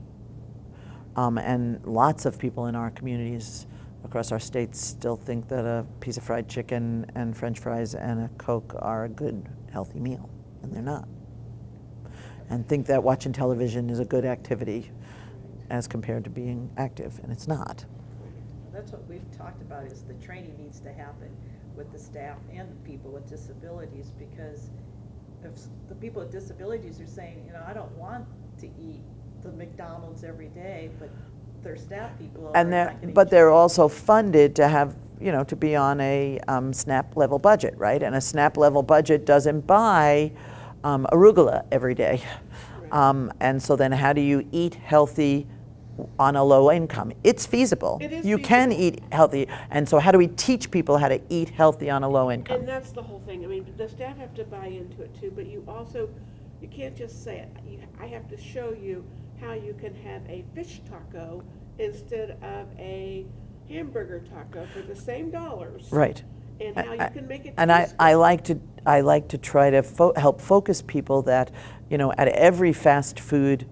And lots of people in our communities across our states still think that a piece of fried chicken and French fries and a Coke are a good, healthy meal, and they're not. And think that watching television is a good activity as compared to being active, and it's not.
That's what we've talked about, is the training needs to happen with the staff and the people with disabilities, because if the people with disabilities are saying, I don't want to eat the McDonald's every day, but their staff people are not getting
But they're
trained.
also funded to have, to be on a SNAP level budget, right? And a SNAP level budget doesn't buy arugula every day. And so then how do you eat healthy on a low income? It's feasible.
It is
You can
feasible.
eat healthy. And so how do we teach people how to eat healthy on a low income?
And that's the whole thing. I mean, the staff have to buy into it too, but you can't just say it. I have to show you how you can have a fish taco instead of a hamburger taco for the same dollars.
Right.
And how you can make it
And
taste
I
good.
like to try to help focus people that, at every fast food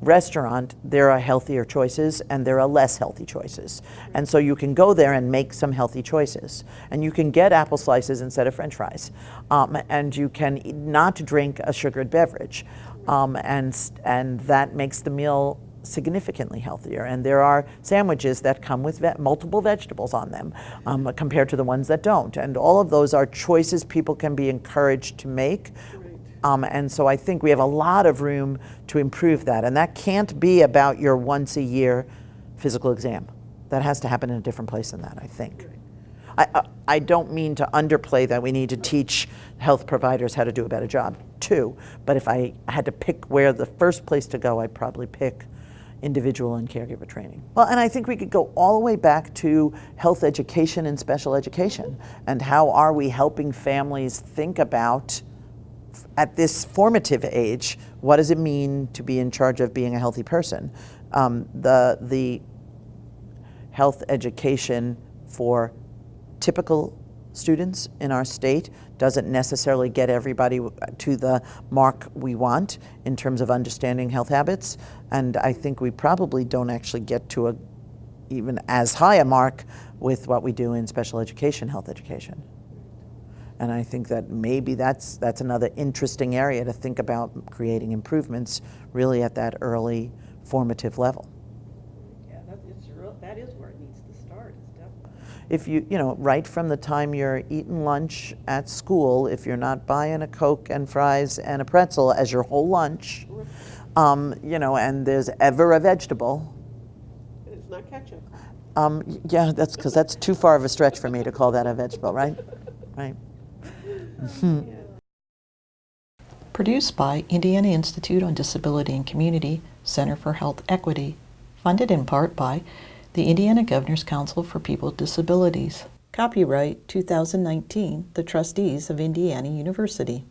restaurant, there are healthier choices and there are less healthy choices. And so you can go there and make some healthy choices. And you can get apple slices instead of French fries. And you can not drink a sugared beverage. And that makes the meal significantly healthier. And there are sandwiches that come with multiple vegetables on them compared to the ones that don't. And all of those are choices people can be encouraged to make. And so I think we have a lot of room to improve that. And that can't be about your once a year physical exam. That has to happen in a different place than that, I think. I don't mean to underplay that we need to teach health providers how to do a better job too. But if I had to pick where the first place to go, I'd probably pick individual and caregiver training. Well, and I think we could go all the way back to health education and special education. And how are we helping families think about, at this formative age, what does it mean to be in charge of being a healthy person? The health education for typical students in our state doesn't necessarily get everybody to the mark we want in terms of understanding health habits. And I think we probably don't actually get to even as high a mark with what we do in special education, health education. And I think that maybe that's another interesting area to think about creating improvements really at that early formative level.
Yeah, that is where it needs to start, is definitely.
If you know, right from the time you're eating lunch at school, if you're not buying a Coke and fries and a pretzel as your whole lunch, you know, and there's ever a vegetable,
And it's not ketchup.
yeah, that's because that's too far of a stretch for me to call that a vegetable, right? Right.
Yeah.
Produced by Indiana Institute on Disability and Community Center for Health Equity, funded in part by the Indiana Governor's Council for People with Disabilities. Copyright 2019, the Trustees of Indiana University.